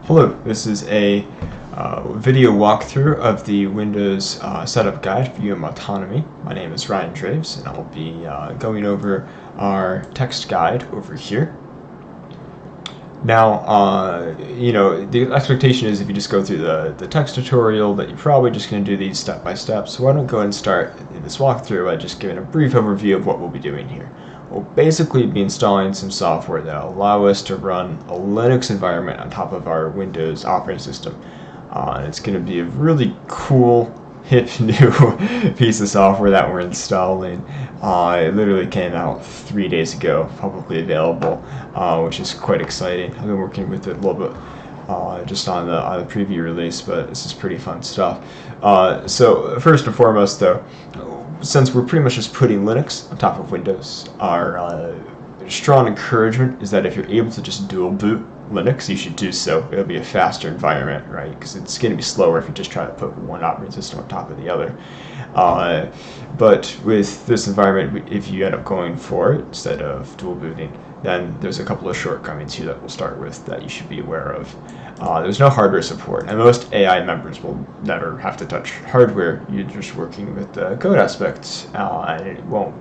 Hello, this is a video walkthrough of the Windows setup guide for Autonomy. My name is Ryan Draves, and I'll be going over our text guide over here. Now, the expectation is if you just go through the text tutorial that you're probably just going to do these step by step. So why don't I go ahead and start this walkthrough by just giving a brief overview of what we'll be doing here. We'll basically be installing some software that will allow us to run a Linux environment on top of our Windows operating system. It's going to be a really cool, hip new piece of software that we're installing. It literally came out 3 days ago, publicly available, which is quite exciting. I've been working with it a little bit just on the preview release, but this is pretty fun stuff. So first and foremost, though, since we're pretty much just putting Linux on top of Windows, our strong encouragement is that if you're able to just dual boot Linux, you should do so. It'll be a faster environment, right? Because it's going to be slower if you just try to put one operating system on top of the other. But with this environment, if you end up going for it instead of dual booting, then there's a couple of shortcomings here that we'll start with that you should be aware of. There's no hardware support, and most AI members will never have to touch hardware. You're just working with the code aspects, and it won't.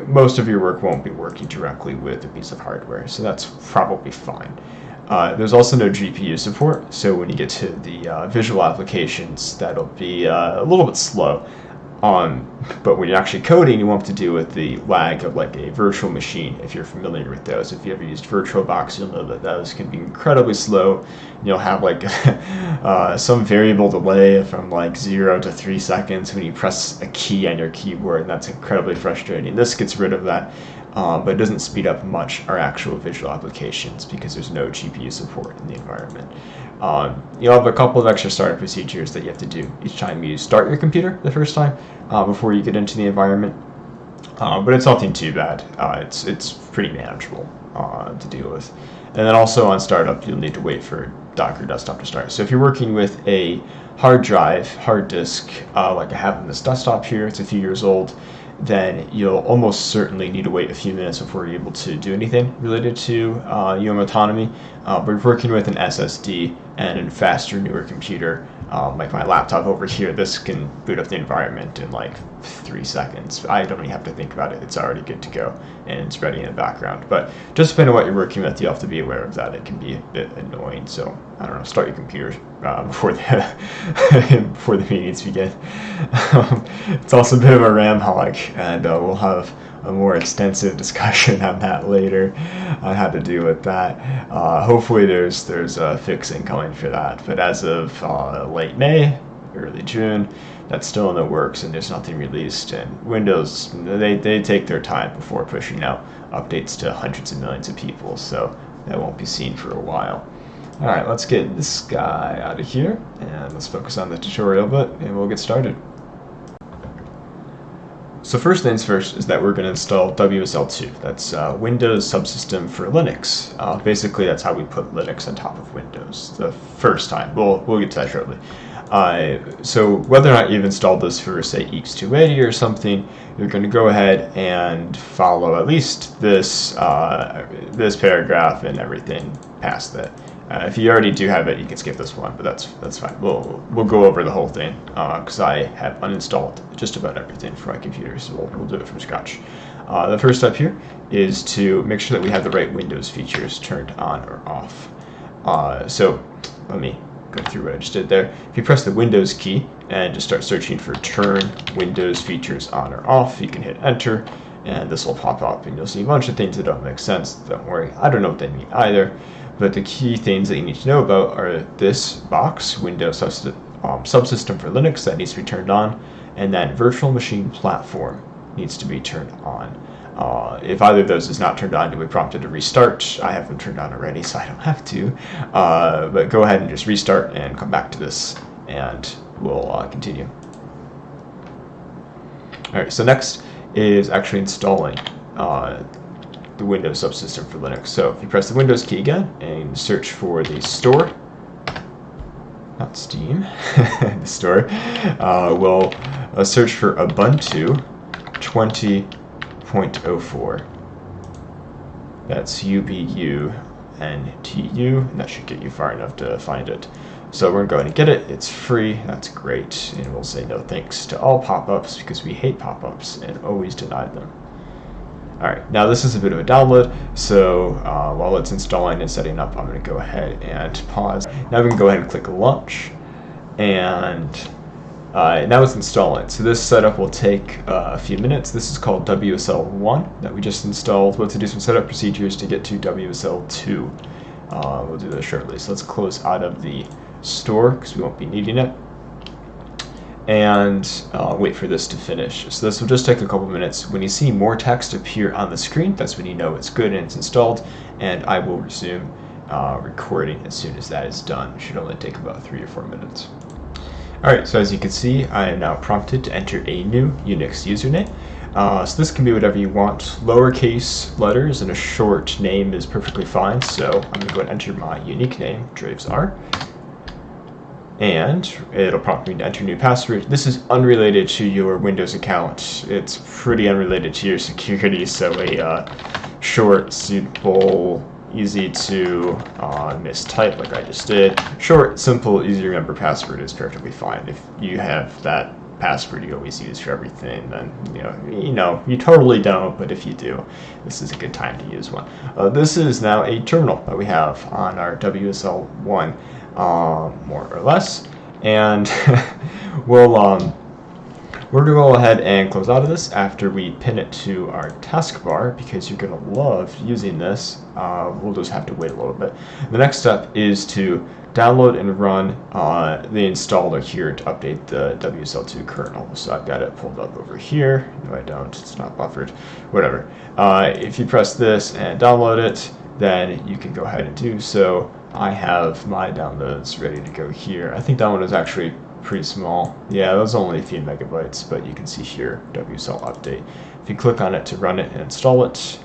Most of your work won't be working directly with a piece of hardware, so that's probably fine. There's also no GPU support, so when you get to the visual applications, that'll be a little bit slow. But when you're actually coding, you won't have to deal with the lag of like a virtual machine, if you're familiar with those. If you ever used VirtualBox, you'll know that those can be incredibly slow. You'll have like some variable delay from like 0 to 3 seconds when you press a key on your keyboard, and that's incredibly frustrating. This gets rid of that, but it doesn't speed up much our actual visual applications because there's no GPU support in the environment. You'll have a couple of extra startup procedures that you have to do each time you start your computer the first time before you get into the environment, but it's nothing too bad. It's pretty manageable to deal with. And then also on startup, you'll need to wait for Docker Desktop to start. So if you're working with a hard disk, like I have in this desktop here, it's a few years old, then you'll almost certainly need to wait a few minutes before you're able to do anything related to Autonomy. But we're working with an SSD and a faster, newer computer, like my laptop over here. This can boot up the environment in like 3 seconds. I don't even have to think about it. It's already good to go, and it's ready in the background. But just depending on what you're working with, you have to be aware of that. It can be a bit annoying. So I don't know, start your computer before the meetings begin. It's also a bit of a RAM hog, and we'll have a more extensive discussion on that later on how to deal with that. Hopefully there's fixing coming for that, but as of late May, early June, that's still in the works, and there's nothing released. And Windows, they take their time before pushing out updates to hundreds of millions of people, so that won't be seen for a while. Alright, let's get this guy out of here, and let's focus on the tutorial bit, and we'll get started. So first things first is that we're going to install WSL2. That's Windows Subsystem for Linux. Basically, that's how we put Linux on top of Windows the first time. We'll get to that shortly. So whether or not you've installed this for, say, X280 or something, you're going to go ahead and follow at least this this paragraph and everything past that. If you already do have it, you can skip this one, but that's fine. We'll go over the whole thing because I have uninstalled just about everything for my computer, so we'll do it from scratch. The first step here is to make sure that we have the right Windows features turned on or off. So let me go through what I just did there. If you press the Windows key and just start searching for turn Windows features on or off, you can hit enter, and this will pop up, and you'll see a bunch of things that don't make sense. Don't worry, I don't know what they mean either. But the key things that you need to know about are this box, Windows Subsystem for Linux, that needs to be turned on, and that virtual machine platform needs to be turned on. If either of those is not turned on, you'll be prompted to restart. I have them turned on already, so I don't have to. But go ahead and just restart and come back to this, and we'll continue. Alright, so next is actually installing the Windows Subsystem for Linux. So if you press the Windows key again and search for the store, not Steam, the store, we'll search for Ubuntu 20.04. That's UBU and that should get you far enough to find it. So we're going to go ahead and get it. It's free. That's great. And we'll say no thanks to all pop-ups because we hate pop-ups and always deny them. Alright, now this is a bit of a download, so while it's installing and setting up, I'm going to go ahead and pause. Now we can go ahead and click launch, and now it's installing. So this setup will take a few minutes. This is called WSL1 that we just installed. We'll have to do some setup procedures to get to WSL2. We'll do this shortly. So let's close out of the store because we won't be needing it, and wait for this to finish. So this will just take a couple minutes. When you see more text appear on the screen, that's when you know it's good and it's installed, and I will resume recording as soon as that is done. It should only take about 3 or 4 minutes. Alright, so as you can see, I am now prompted to enter a new Unix username. So this can be whatever you want. Lowercase letters and a short name is perfectly fine, so I'm going to go and enter my unique name, DravesR. And it'll prompt me to enter new password. This is unrelated to your Windows account. It's pretty unrelated to your security, so a short, simple, easy to mistype like I just did. Short, simple, easy to remember password is perfectly fine. If you have that password you always use for everything, then you totally don't, but if you do, this is a good time to use one. This is now a terminal that we have on our WSL1. More or less, and we're going to go ahead and close out of this after we pin it to our taskbar, because you're going to love using this. We'll just have to wait a little bit. The next step is to download and run the installer here to update the WSL2 kernel. So I've got it pulled up over here. No, I don't. It's not buffered. Whatever. If you press this and download it, then you can go ahead and do so. I have my downloads ready to go here. I think that one is actually pretty small. Yeah, it was only a few megabytes, but you can see here, WSL update. If you click on it to run it and install it,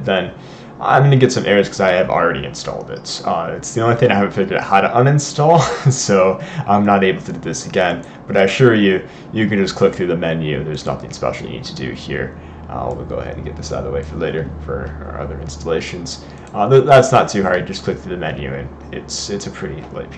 then I'm going to get some errors because I have already installed it. It's the only thing I haven't figured out how to uninstall, so I'm not able to do this again. But I assure you, you can just click through the menu. The's nothing special you need to do here. We'll go ahead and get this out of the way for later for our other installations. That's not too hard. Just click through the menu, and it's a pretty light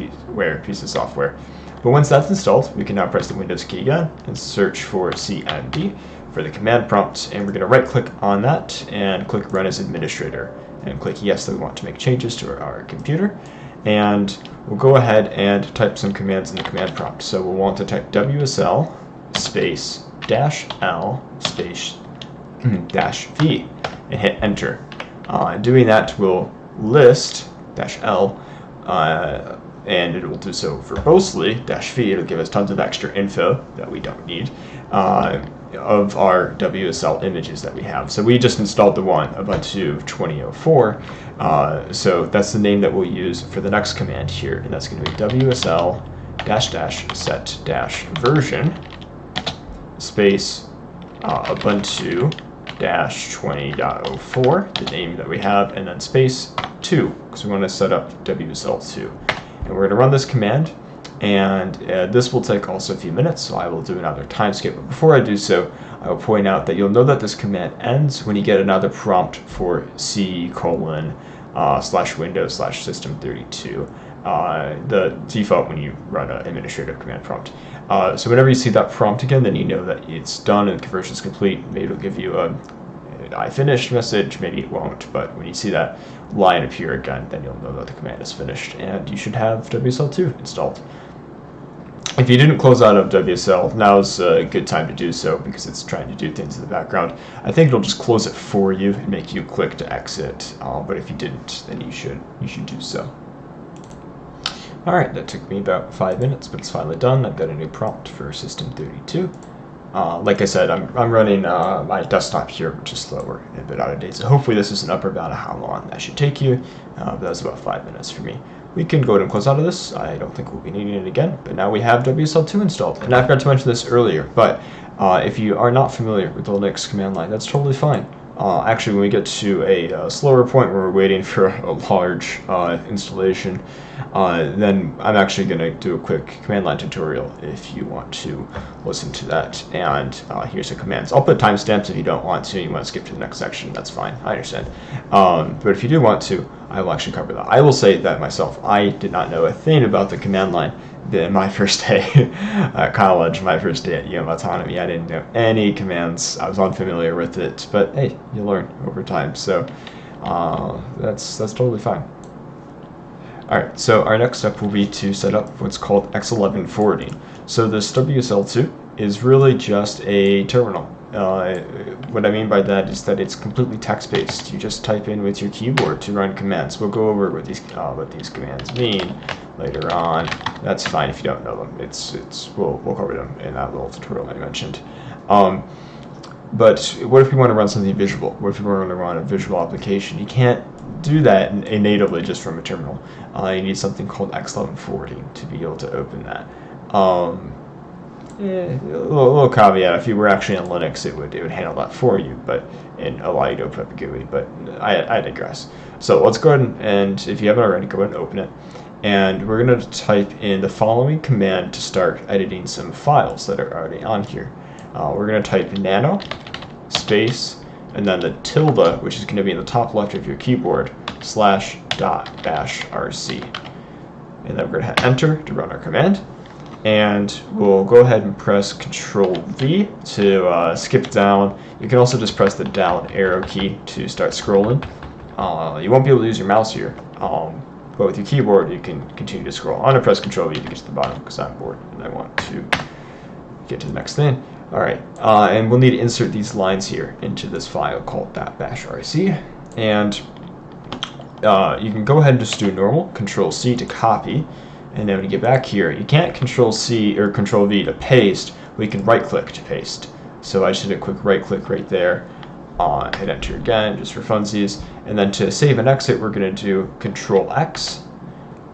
piece of software. But once that's installed, we can now press the Windows key again and search for CMD for the command prompt, and we're going to right-click on that and click Run as Administrator, and click yes that we want to make changes to our computer. And we'll go ahead and type some commands in the command prompt. So we'll want to type WSL space -L space -V and hit enter. Doing that will list -L and it will do so verbosely. -V, it'll give us tons of extra info that we don't need of our WSL images that we have. So we just installed the one, Ubuntu 2004, so that's the name that we'll use for the next command here, and that's going to be WSL -set -version space Ubuntu 20.04, the name that we have, and then space 2, because we want to set up WSL2. And we're going to run this command, and this will take also a few minutes, so I will do another time skip. But before I do so, I will point out that you'll know that this command ends when you get another prompt for C:/Windows/System32. The default when you run an administrative command prompt. So whenever you see that prompt again, then you know that it's done and the conversion is complete. Maybe it'll give you a I finished message, maybe it won't, but when you see that line appear again, then you'll know that the command is finished, and you should have WSL2 installed. If you didn't close out of WSL, now's a good time to do so because it's trying to do things in the background. I think it'll just close it for you and make you click to exit, but if you didn't, then you should do so. Alright, that took me about 5 minutes, but it's finally done. I've got a new prompt for System32. Like I said, I'm running my desktop here, which is slower and a bit out of date, so hopefully this is an upper bound of how long that should take you, but that was about 5 minutes for me. We can go ahead and close out of this. I don't think we'll be needing it again, but now we have WSL2 installed. And I forgot to mention this earlier, but if you are not familiar with the Linux command line, that's totally fine. Actually, when we get to a slower point where we're waiting for a large installation, then I'm actually going to do a quick command line tutorial if you want to listen to that. And here's the commands. I'll put timestamps if you don't want to. You want to skip to the next section, that's fine. I understand. But if you do want to, I will actually cover that. I will say that myself, I did not know a thing about the command line in my first day at college, my first day at Autonomy. I didn't know any commands. I was unfamiliar with it, but hey, you learn over time, so that's totally fine. Alright, so our next step will be to set up what's called X11 forwarding. So this WSL2 is really just a terminal. What I mean by that is that it's completely text-based. You just type in with your keyboard to run commands. We'll go over what these commands mean later on. That's fine if you don't know them. We'll cover them in that little tutorial I mentioned. But what if we want to run something visual? What if we want to run a visual application? You can't do that natively just from a terminal. You need something called X11 forwarding to be able to open that. A little caveat: if you were actually on Linux, it would handle that for you, and allow you to open up a GUI. But I digress. So let's go ahead and if you haven't already, go ahead and open it. And we're going to type in the following command to start editing some files that are already on here. We're going to type nano space and then the tilde, which is going to be in the top left of your keyboard, /.bashrc. And then we're going to hit enter to run our command. And we'll go ahead and press Control V to skip down. You can also just press the down arrow key to start scrolling. You won't be able to use your mouse here, but with your keyboard you can continue to scroll. I'm going to press Control V to get to the bottom because I'm bored and I want to get to the next thing. Alright, and we'll need to insert these lines here into this file called .bashrc. And you can go ahead and just do normal, Control C to copy. And then when you get back here, you can't Control C or Control V to paste. We can right click to paste. So I just did a quick right click right there. Hit enter again, just for funsies. And then to save and exit, we're going to do Control X,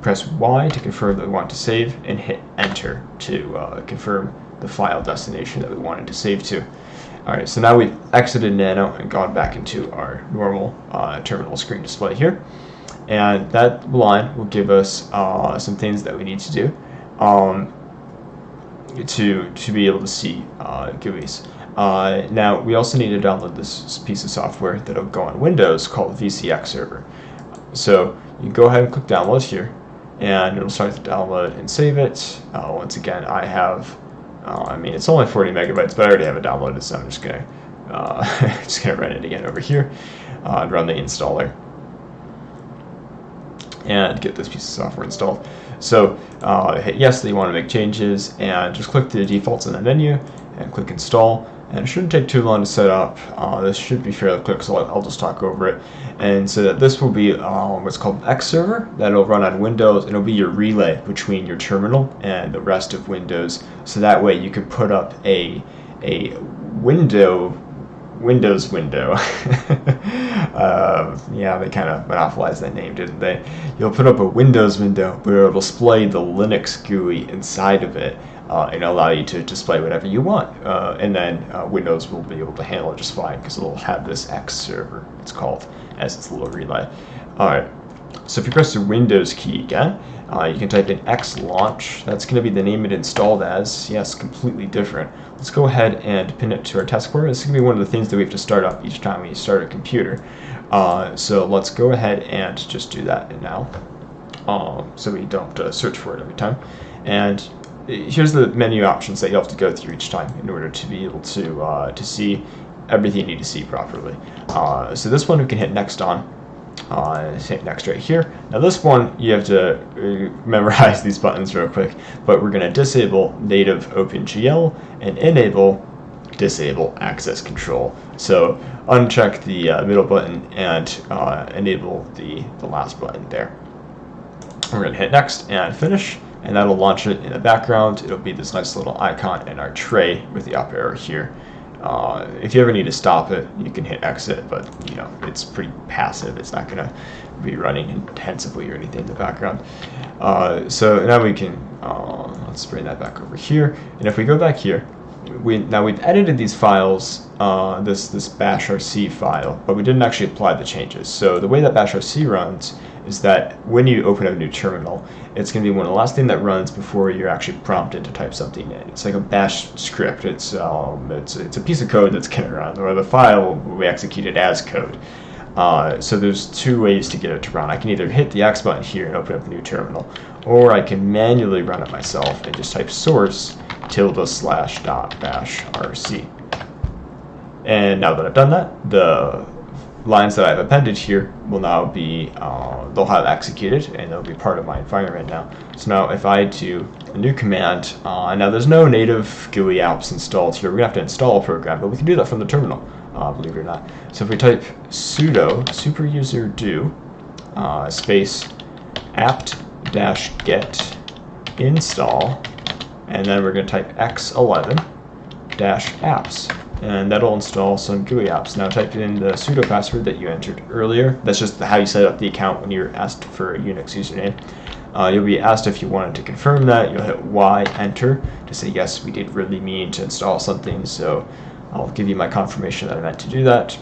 press Y to confirm that we want to save, and hit enter to confirm the file destination that we wanted to save to. Alright, so now we've exited Nano and gone back into our normal terminal screen display here. And that line will give us some things that we need to do to be able to see GUIs. Now, we also need to download this piece of software that will go on Windows called VCX Server. So you can go ahead and click download here, and it'll start to download and save it. Once again, I have, it's only 40 megabytes, but I already have it downloaded, so I'm just gonna run it again over here and run the installer and get this piece of software installed. So hit yes that you want to make changes, and just click the defaults in the menu and click install. And it shouldn't take too long to set up. This should be fairly quick, so I'll just talk over it. And so that this will be what's called X server that'll run on Windows. It'll be your relay between your terminal and the rest of Windows. So that way you can put up a Windows window. Yeah, they kind of monopolized that name, didn't they? You'll put up a Windows window where it'll display the Linux GUI inside of it and allow you to display whatever you want. And then Windows will be able to handle it just fine because it'll have this X server, it's called, as its little relay. Alright, so if you press the Windows key again, you can type in X launch. That's going to be the name it installed as. Yes, completely different. Let's go ahead and pin it to our taskbar. This is going to be one of the things that we have to start up each time we start a computer. So let's go ahead and just do that now, so we don't search for it every time. And here's the menu options that you have to go through each time in order to be able to see everything you need to see properly. So this one we can hit next on. Hit next right here. Now this one you have to memorize these buttons real quick, but we're going to disable native OpenGL and enable disable access control. So uncheck the middle button and enable the last button there. We're going to hit next and finish, and that'll launch it in the background. It'll be this nice little icon in our tray with the up arrow here. If you ever need to stop it, you can hit exit, but it's pretty passive. It's not going to be running intensively or anything in the background. So now we can, let's bring that back over here. And if we go back here we've edited these files, this bash rc file, but we didn't actually apply the changes. So the way that bash rc runs is that when you open up a new terminal, it's going to be one of the last thing that runs before you're actually prompted to type something in. It's like a bash script. It's a piece of code that's going to run, or the file will be executed as code. So there's two ways to get it to run. I can either hit the X button here and open up a new terminal, or I can manually run it myself and just type source ~/.bash rc. And now that I've done that, the lines that I've appended here will now be, they'll have executed and they'll be part of my environment now. So now if I do a new command, now there's no native GUI apps installed here. We're going to have to install a program, but we can do that from the terminal, believe it or not. So if we type sudo superuser do space apt-get install, and then we're going to type x11-apps, and that'll install some GUI apps. Now type in the sudo password that you entered earlier. That's just how you set up the account when you're asked for a Unix username. You'll be asked if you wanted to confirm that. You'll hit Y, enter, to say yes, we did really mean to install something, so I'll give you my confirmation that I meant to do that.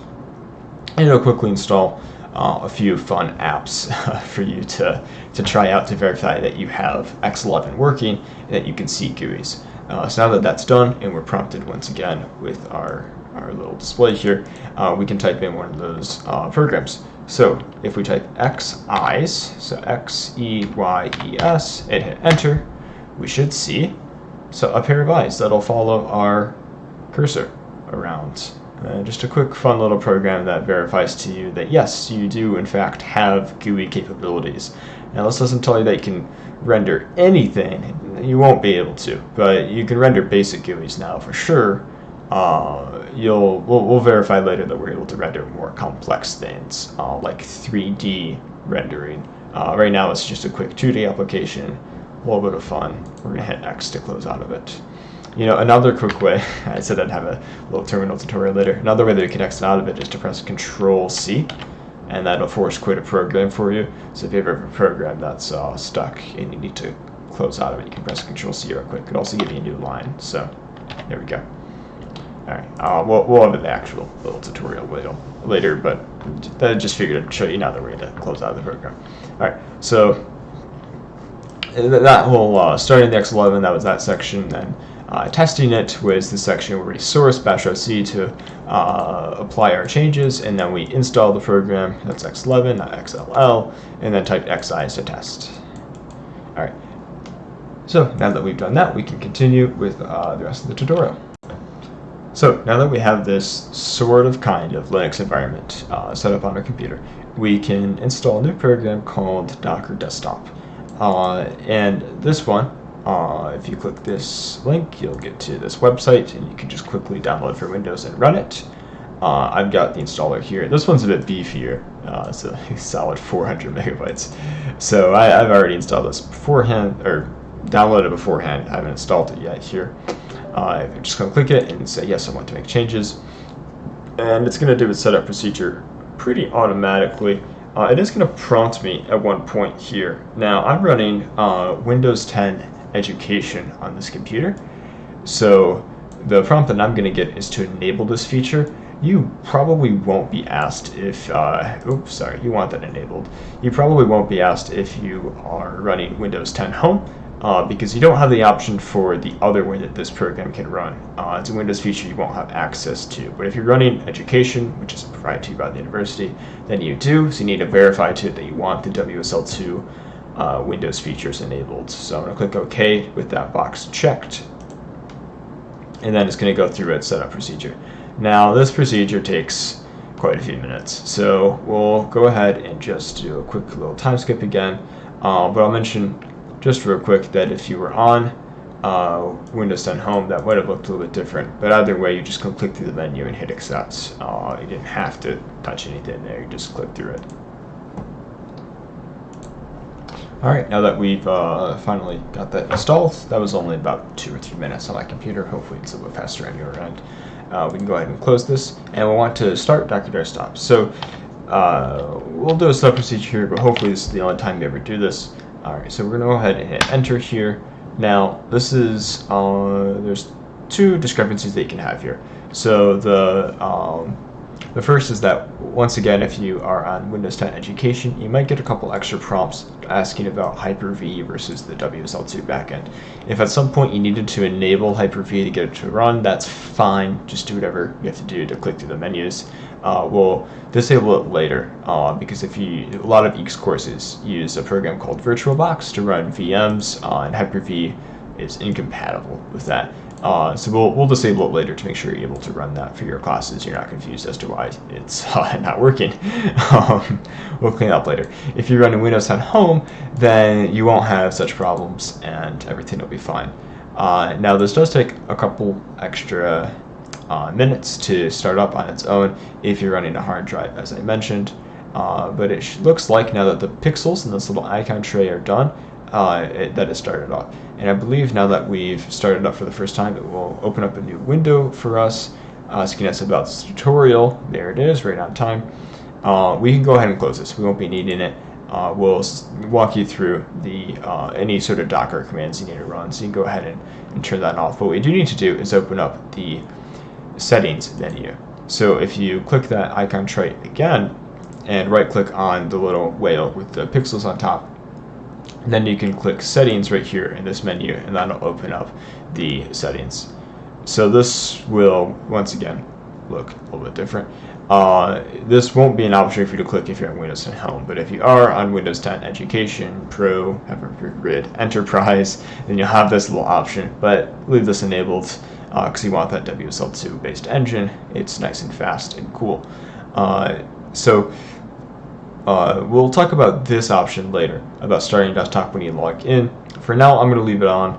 And it'll quickly install a few fun apps for you to try out to verify that you have X11 working and that you can see GUIs. So now that that's done and we're prompted once again with our little display here, we can type in one of those programs. So if we type xeyes, so xeyes, and hit enter, we should see a pair of eyes that'll follow our cursor around. Just a quick fun little program that verifies to you that yes, you do in fact have GUI capabilities. Now this doesn't tell you that you can render anything. You won't be able to, but you can render basic GUIs now for sure. We'll verify later that we're able to render more complex things, like 3D rendering. Right now it's just a quick 2D application, a little bit of fun. We're gonna hit X to close out of it. You know, another quick way, I said I'd have a little terminal tutorial later, another way that you can exit out of it is to press Control-C, and that'll force quit a program for you. So if you ever have a program that's stuck and you need to close out of it, you can press Control-C real quick. It could also give you a new line, so there we go. Alright, we'll have the actual little tutorial later, but I just figured I'd show you another way to close out of the program. Alright, so that whole starting the X11, that was that section. Then testing it was the section where we source bash rc to apply our changes, and then we install the program. That's X11, not XLL, and then type xeyes to test. All right. So now that we've done that, we can continue with the rest of the tutorial. So now that we have this kind of Linux environment set up on our computer, we can install a new program called Docker Desktop. And this one, if you click this link, you'll get to this website, and you can just quickly download for Windows and run it. I've got the installer here. This one's a bit beefier. It's a solid 400 megabytes. So I've already installed this beforehand, or downloaded it beforehand. I haven't installed it yet here. I'm just going to click it and say, yes, I want to make changes. And it's going to do its setup procedure pretty automatically. It is going to prompt me at one point here. Now, I'm running Windows 10 Education on this computer. So the prompt that I'm going to get is to enable this feature. You probably won't be asked if, you want that enabled. You probably won't be asked if you are running Windows 10 Home. Because you don't have the option for the other way that this program can run. It's a Windows feature you won't have access to. But if you're running Education, which is provided to you by the university, then you do. So you need to verify to it that you want the WSL2 Windows features enabled. So I'm going to click OK with that box checked. And then it's going to go through its setup procedure. Now this procedure takes quite a few minutes. So we'll go ahead and just do a quick little time skip again. But I'll mention just real quick that if you were on Windows 10 Home, that would have looked a little bit different. But either way, you just can click through the menu and hit accept. You didn't have to touch anything there, you just click through it. Alright, now that we've finally got that installed, that was only about 2 or 3 minutes on my computer. Hopefully it's a little bit faster on your end. We can go ahead and close this, and we'll want to start Docker Desktop. So we'll do a step procedure here, but hopefully this is the only time we ever do this. Alright, so we're going to go ahead and hit enter here. Now, this is, there's two discrepancies that you can have here. So the first is that, once again, if you are on Windows 10 Education, you might get a couple extra prompts asking about Hyper-V versus the WSL2 backend. If at some point you needed to enable Hyper-V to get it to run, that's fine. Just do whatever you have to do to click through the menus. We'll disable it later because a lot of EECS courses use a program called VirtualBox to run VMs, and Hyper-V is incompatible with that. So we'll disable it later to make sure you're able to run that for your classes. You're not confused as to why it's not working. We'll clean it up later. If you're running Windows 10 Home, then you won't have such problems and everything will be fine. Now this does take a couple extra minutes to start up on its own if you're running a hard drive, as I mentioned. But it looks like now that the pixels in this little icon tray are done, that it started up. And I believe now that we've started up for the first time, it will open up a new window for us, asking us about this tutorial. There it is, right on time. We can go ahead and close this. We won't be needing it. We'll walk you through any sort of Docker commands you need to run, so you can go ahead and turn that off. But what we do need to do is open up the settings menu. So if you click that icon tray again and right click on the little whale with the pixels on top, then you can click settings right here in this menu, and that'll open up the settings. So this will once again look a little bit different. This won't be an option for you to click if you're on Windows 10 Home, but if you are on Windows 10 Education, Pro, Grid, Enterprise, then you'll have this little option, but leave this enabled because you want that WSL2 based engine. It's nice and fast and cool. We'll talk about this option later, about starting desktop when you log in. For now, I'm going to leave it on,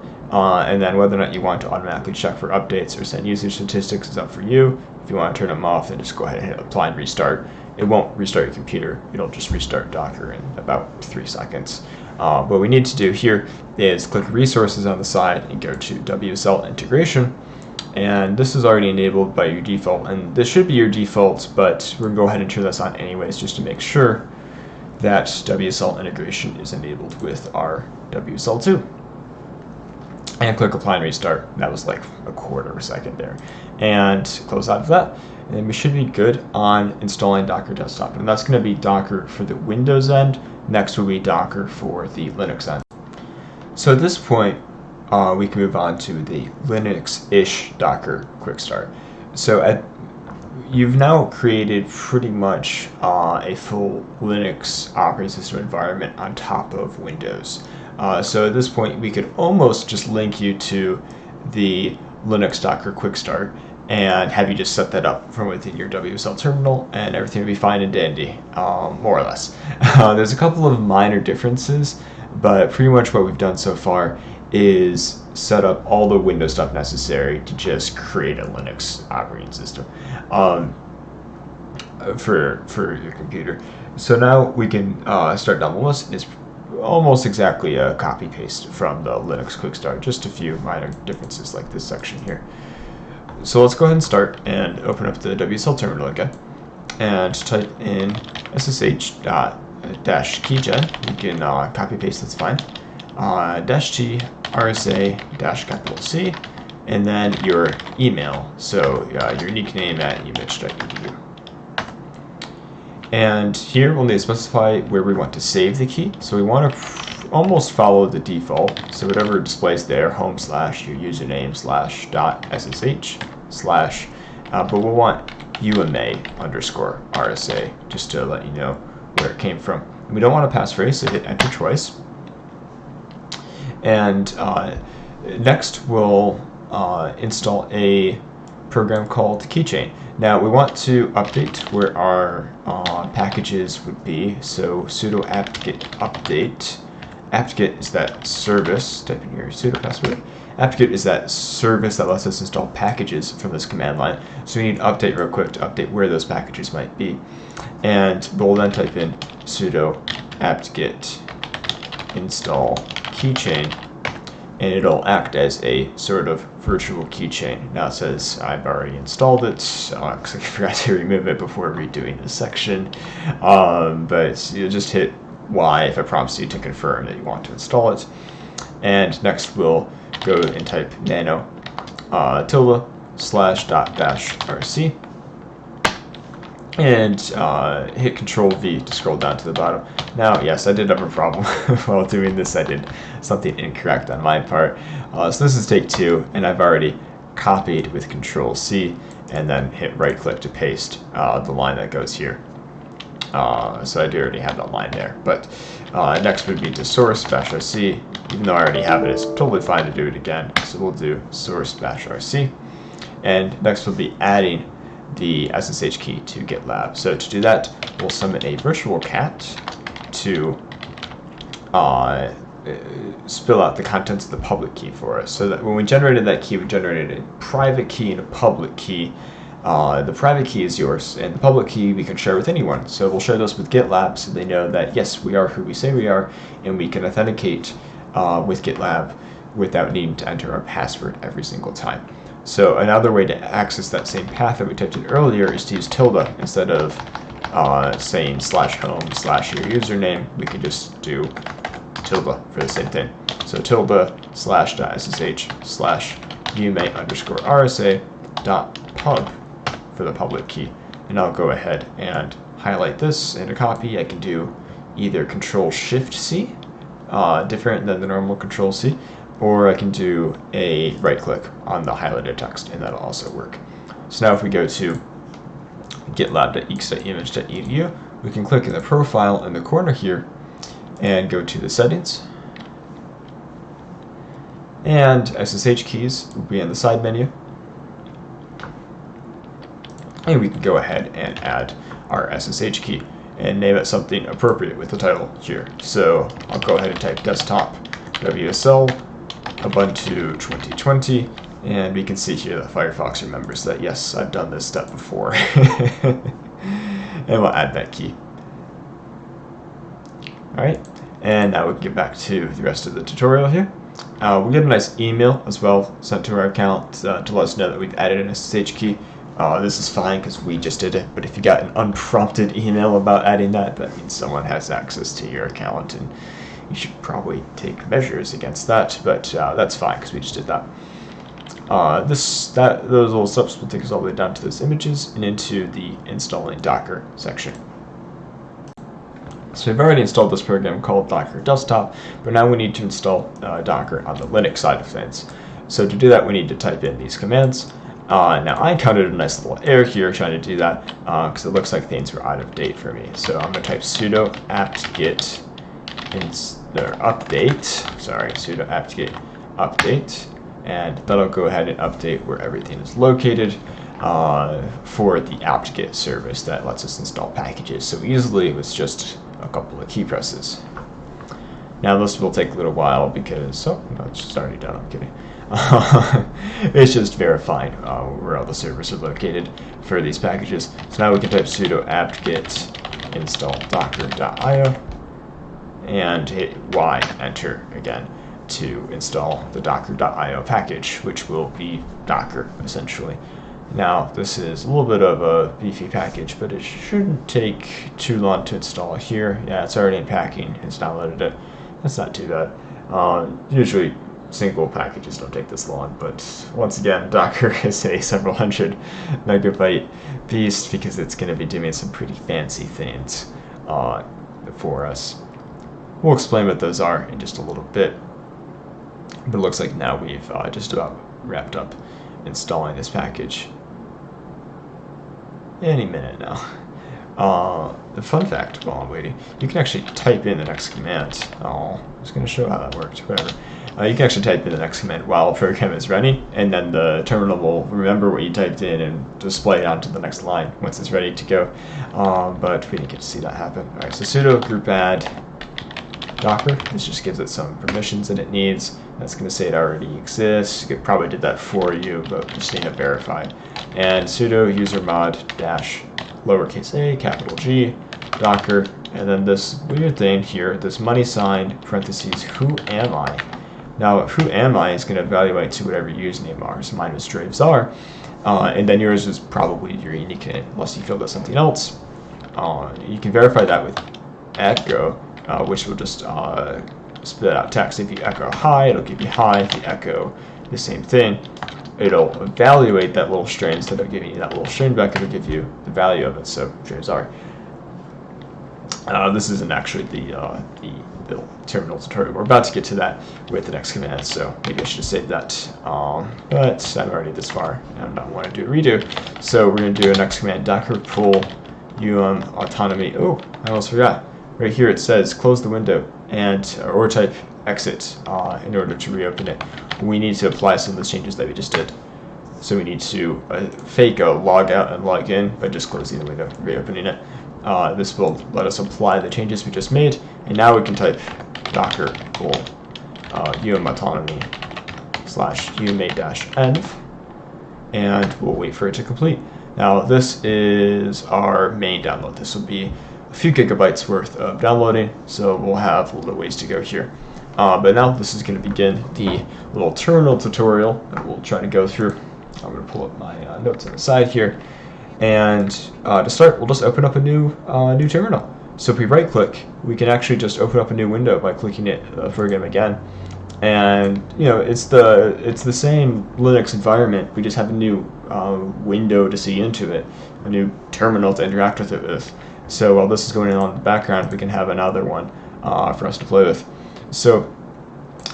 and then whether or not you want to automatically check for updates or send usage statistics is up for you. If you want to turn them off, then just go ahead and hit apply and restart. It won't restart your computer. It'll just restart Docker in about 3 seconds. What we need to do here is click resources on the side and go to WSL integration. And this is already enabled by your default, and this should be your default, but we're going to go ahead and turn this on anyways just to make sure that WSL integration is enabled with our WSL2. And click apply and restart. That was like a quarter of a second there. And close out of that. And we should be good on installing Docker Desktop. And that's going to be Docker for the Windows end. Next will be Docker for the Linux end. So at this point, we can move on to the Linux-ish Docker Quickstart. So you've now created pretty much a full Linux operating system environment on top of Windows. So at this point, we could almost just link you to the Linux Docker Quickstart and have you just set that up from within your WSL terminal, and everything will be fine and dandy, more or less. There's a couple of minor differences, but pretty much what we've done so far is set up all the Windows stuff necessary to just create a Linux operating system for your computer. So now we can start down the list. It's almost exactly a copy paste from the Linux Quickstart, just a few minor differences like this section here. So let's go ahead and start and open up the WSL terminal again and type in ssh-keygen. You can copy paste, that's fine. -t rsa-C, and then your email, so your nickname at umich.edu. And here we'll need to specify where we want to save the key. So we want to almost follow the default, so whatever displays there, home / your username /.ssh / but we'll want UMA_RSA just to let you know where it came from. And we don't want a passphrase, so hit enter twice. And next we'll install a program called Keychain. Now we want to update where our packages would be, so sudo apt-get update. apt-get is that service, type in your sudo password. apt-get is that service that lets us install packages from this command line. So we need to update real quick to update where those packages might be. And we'll then type in sudo apt-get install keychain, and it'll act as a sort of virtual keychain. Now it says I've already installed it because I forgot to remove it before redoing this section, but you'll just hit Y if it prompts you to confirm that you want to install it. And next we'll go and type nano tilde slash dot dash rc, and hit Control V to scroll down to the bottom. Now, yes, I did have a problem while doing this. I did something incorrect on my part. So this is take 2, and I've already copied with Control C, and then hit right click to paste the line that goes here. So I do already have that line there. But next would be to source bash rc. Even though I already have it, it's totally fine to do it again. So we'll do source bash rc. And next we'll be adding the SSH key to GitLab. So to do that, we'll summon a virtual cat to spill out the contents of the public key for us. So that when we generated that key, we generated a private key and a public key. The private key is yours, and the public key we can share with anyone. So we'll share those with GitLab so they know that, yes, we are who we say we are, and we can authenticate with GitLab without needing to enter our password every single time. So another way to access that same path that we typed in earlier is to use tilde instead of saying /home/ your username. We can just do tilde for the same thing. So tilde /.sh/ ume_rsa.pub for the public key. And I'll go ahead and highlight this and a copy. I can do either Control-Shift-C, different than the normal Control-C, or I can do a right click on the highlighted text, and that'll also work. So now if we go to gitlab.eeks.image.edu, we can click in the profile in the corner here and go to the settings. And SSH keys will be in the side menu. And we can go ahead and add our SSH key and name it something appropriate with the title here. So I'll go ahead and type desktop WSL Ubuntu 2020, and we can see here that Firefox remembers that, yes, I've done this step before. And we'll add that key. Alright, and now we can get back to the rest of the tutorial here. We'll get a nice email as well sent to our account to let us know that we've added an SSH key. This is fine because we just did it, but if you got an unprompted email about adding that, that means someone has access to your account, and you should probably take measures against that, but that's fine because we just did that. Those little steps will take us all the way down to those images and into the installing Docker section. So we've already installed this program called Docker Desktop, but now we need to install Docker on the Linux side of things. So to do that, we need to type in these commands. Now I encountered a nice little error here trying to do that because it looks like things were out of date for me. So I'm going to type sudo apt-get sudo apt-get update, and that'll go ahead and update where everything is located for the apt-get service that lets us install packages so easily with just a couple of key presses. Now this will take a little while because, oh, no, it's just already done, I'm kidding. It's just verifying where all the servers are located for these packages. So now we can type sudo apt-get install docker.io and hit Y, enter again, to install the docker.io package, which will be Docker essentially. Now this is a little bit of a beefy package, but it shouldn't take too long to install here. Yeah, it's already in packing, it's downloaded it. That's not too bad. Usually single packages don't take this long, but once again, Docker is a several hundred megabyte beast because it's going to be doing some pretty fancy things for us. We'll explain what those are in just a little bit, but it looks like now we've just about wrapped up installing this package. Any minute now. The fun fact while I'm waiting, you can actually type in the next command. I was going to show how that worked, whatever. You can actually type in the next command while a program is running, and then the terminal will remember what you typed in and display it onto the next line once it's ready to go. But we didn't get to see that happen. Alright, so sudo group add Docker. This just gives it some permissions that it needs. That's going to say it already exists. It probably did that for you, but we just need to verify. And sudo usermod dash lowercase a, capital G, Docker, and then this weird thing here, this money sign, parentheses, who am I? Now, who am I is going to evaluate to whatever your username are. So mine was Dravesar, and then yours is probably your unique name, unless you filled out something else. You can verify that with echo, which will just spit out text. If you echo hi, it'll give you hi. If you echo the same thing, it'll evaluate that little string. Instead of giving you that little string back, it'll give you the value of it. So strings are. This isn't actually the terminal tutorial. We're about to get to that with the next command, so maybe I should have saved that. But I'm already this far, and I'm not want to do a redo. So we're going to do a next command, docker pull autonomy. Oh, I almost forgot. Right here it says close the window and or type exit in order to reopen it. We need to apply some of those changes that we just did. So we need to fake a log out and log in by just closing the window, reopening it. This will let us apply the changes we just made, and now we can type docker pull autonomy /uma-env, and we'll wait for it to complete. Now this is our main download. This will be a few gigabytes worth of downloading, so we'll have a little ways to go here. But now this is going to begin the little terminal tutorial that we'll try to go through. I'm going to pull up my notes on the side here. And to start, we'll just open up a new terminal. So if we right click, we can actually just open up a new window by clicking it again. And it's the same Linux environment. We just have a new window to see into it, a new terminal to interact with it with. So while this is going on in the background, we can have another one for us to play with. So,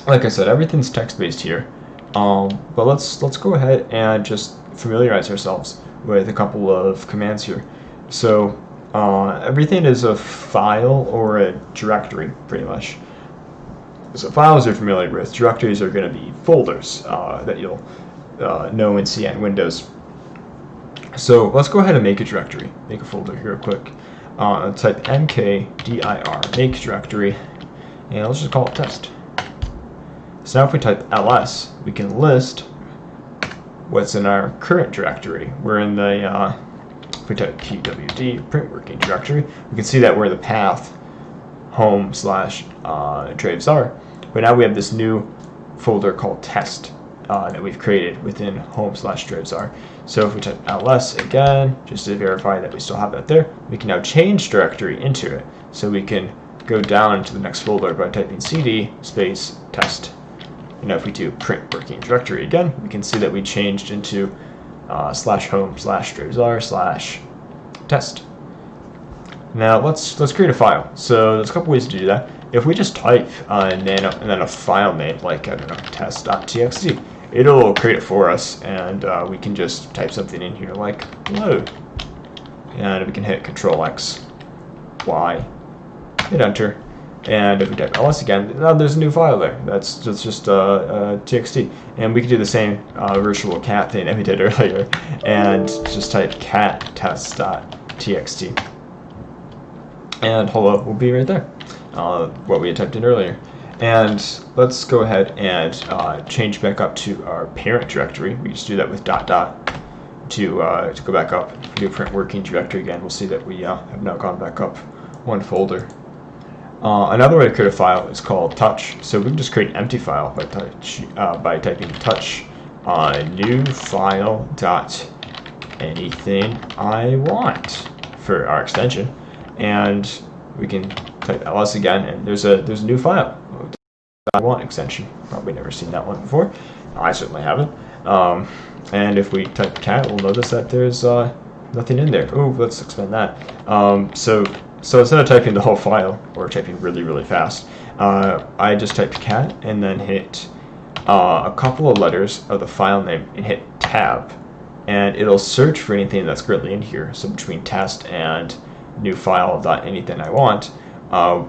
like I said, everything's text-based here. But let's go ahead and just familiarize ourselves with a couple of commands here. So everything is a file or a directory, pretty much. So files you're familiar with. Directories are going to be folders that you'll know and see on Windows. So let's go ahead and make a directory. Make a folder here real quick. Type mkdir, make directory, and let's just call it test. So now if we type ls, we can list what's in our current directory. We're in the, if we type pwd, print working directory, we can see that we're in the path home/traves are. But now we have this new folder called test that we've created within home/traves are. So if we type ls again, just to verify that we still have that there, we can now change directory into it. So we can go down to the next folder by typing cd space test. And now if we do print working directory again, we can see that we changed into /home/traves/test. Now let's create a file. So there's a couple ways to do that. If we just type and then a file name like, I don't know, test.txt, it'll create it for us, and we can just type something in here like load, and we can hit Control X, Y, hit enter. And if we type ls again, now there's a new file there. That's just txt. And we can do the same virtual cat thing that we did earlier, and just type cat test.txt. And hello will be right there, what we had typed in earlier. And let's go ahead and change back up to our parent directory. We just do that with .. to go back up. If we do print working directory again, we'll see that we have now gone back up one folder. Another way to create a file is called touch. So we can just create an empty file by typing touch new file dot anything I want for our extension, and we can type ls again, and there's a new file. I want extension. Probably never seen that one before. I certainly haven't. And if we type cat, we'll notice that there's nothing in there. Oh, let's expand that. So instead of typing the whole file, or typing really fast, I just typed cat and then hit a couple of letters of the file name and hit tab, and it'll search for anything that's currently in here. So between test and new file dot anything I want,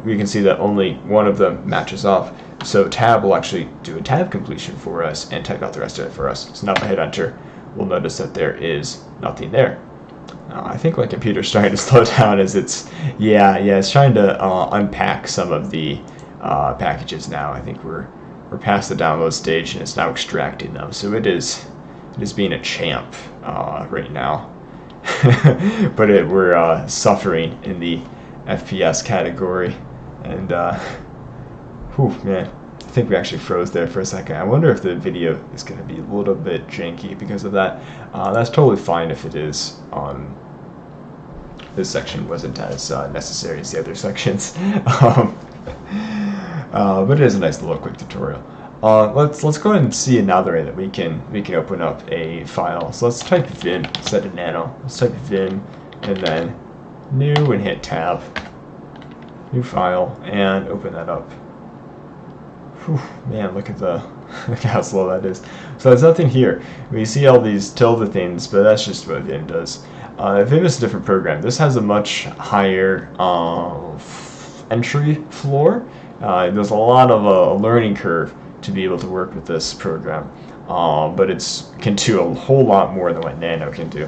we can see that only one of them matches up. So tab will actually do a tab completion for us and type out the rest of it for us. So now if I hit enter, we'll notice that there is nothing there. I think my computer's starting to slow down as it's trying to unpack some of the packages now. I think we're past the download stage and it's now extracting them. So it is being a champ right now. But we're suffering in the FPS category, and whew, man, I think we actually froze there for a second. I wonder if the video is going to be a little bit janky because of that. That's totally fine if it is. This section wasn't as necessary as the other sections, but it is a nice little quick tutorial. Let's go ahead and see another way that we can open up a file. So let's type vim instead of nano. Let's type vim and then new and hit tab, new file, and open that up. Whew, man, look at look how slow that is. So there's nothing here. We see all these tilde things, but that's just what Vim does. Vim is a different program. This has a much higher entry floor. There's a lot of a learning curve to be able to work with this program, but it can do a whole lot more than what Nano can do.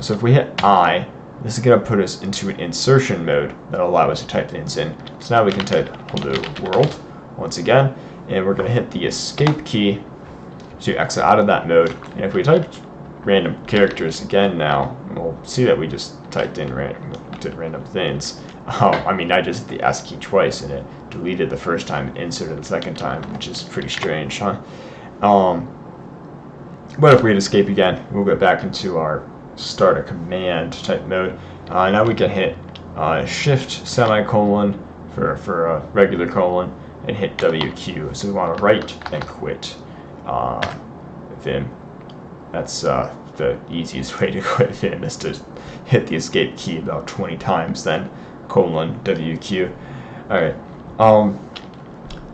So if we hit I, this is going to put us into an insertion mode that will allow us to type things in. So now we can type hello world once again, and we're going to hit the escape key to exit out of that mode. And if we type random characters again now, we'll see that we just typed in random things. I mean, I just hit the S key twice and it deleted the first time and inserted the second time, which is pretty strange, huh? But if we hit escape again, we'll get back into our start a command type mode. Now we can hit shift semicolon for a regular colon and hit WQ. So we want to write and quit Vim. That's the easiest way to quit Vim, is to hit the escape key about 20 times, then colon WQ. Alright.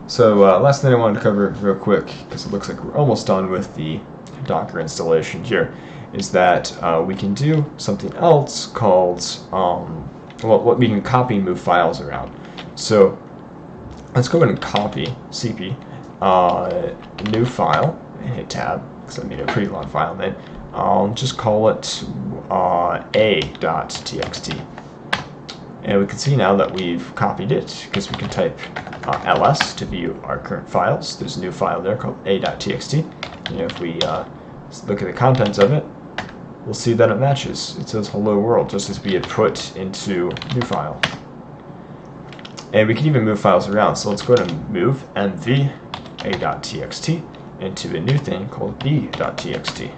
So last thing I wanted to cover real quick, because it looks like we're almost done with the Docker installation here, is that we can do something else called, what we can copy and move files around. So let's go ahead and copy CP, new file, and hit tab, because I made a pretty long file name. I'll just call it a.txt. And we can see now that we've copied it, because we can type ls to view our current files. There's a new file there called a.txt. And if we look at the contents of it, we'll see that it matches. It says hello world, just as we had put into new file. And we can even move files around. So let's go ahead and move mv a.txt into a new thing called b.txt.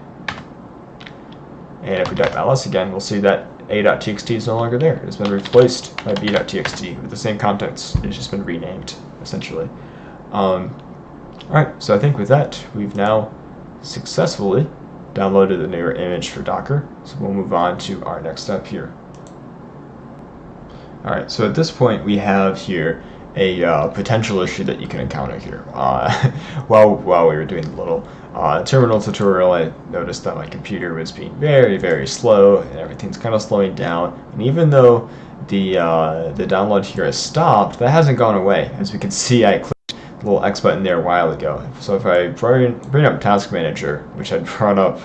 And if we type ls again, we'll see that a.txt is no longer there. It's been replaced by b.txt with the same contents. It's just been renamed, essentially. Alright, so I think with that, we've now successfully downloaded the newer image for Docker. So we'll move on to our next step here. Alright, so at this point we have here a potential issue that you can encounter here. While we were doing the little terminal tutorial, I noticed that my computer was being very, very slow, and everything's kind of slowing down. And even though the download here has stopped, that hasn't gone away. As we can see, I clicked the little X button there a while ago. So if I bring up Task Manager, which I brought up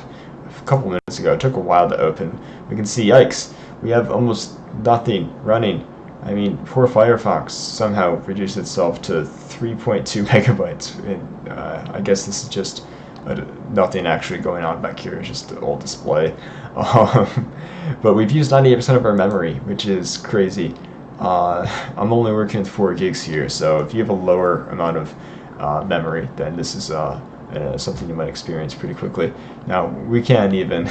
a couple minutes ago, it took a while to open, we can see, yikes, we have almost nothing running. I mean, poor Firefox somehow reduced itself to 3.2 megabytes. And, I guess this is just nothing actually going on back here. It's just the old display. But we've used 98% of our memory, which is crazy. I'm only working with 4 gigs here, so if you have a lower amount of memory, then this is something you might experience pretty quickly. Now, we can't even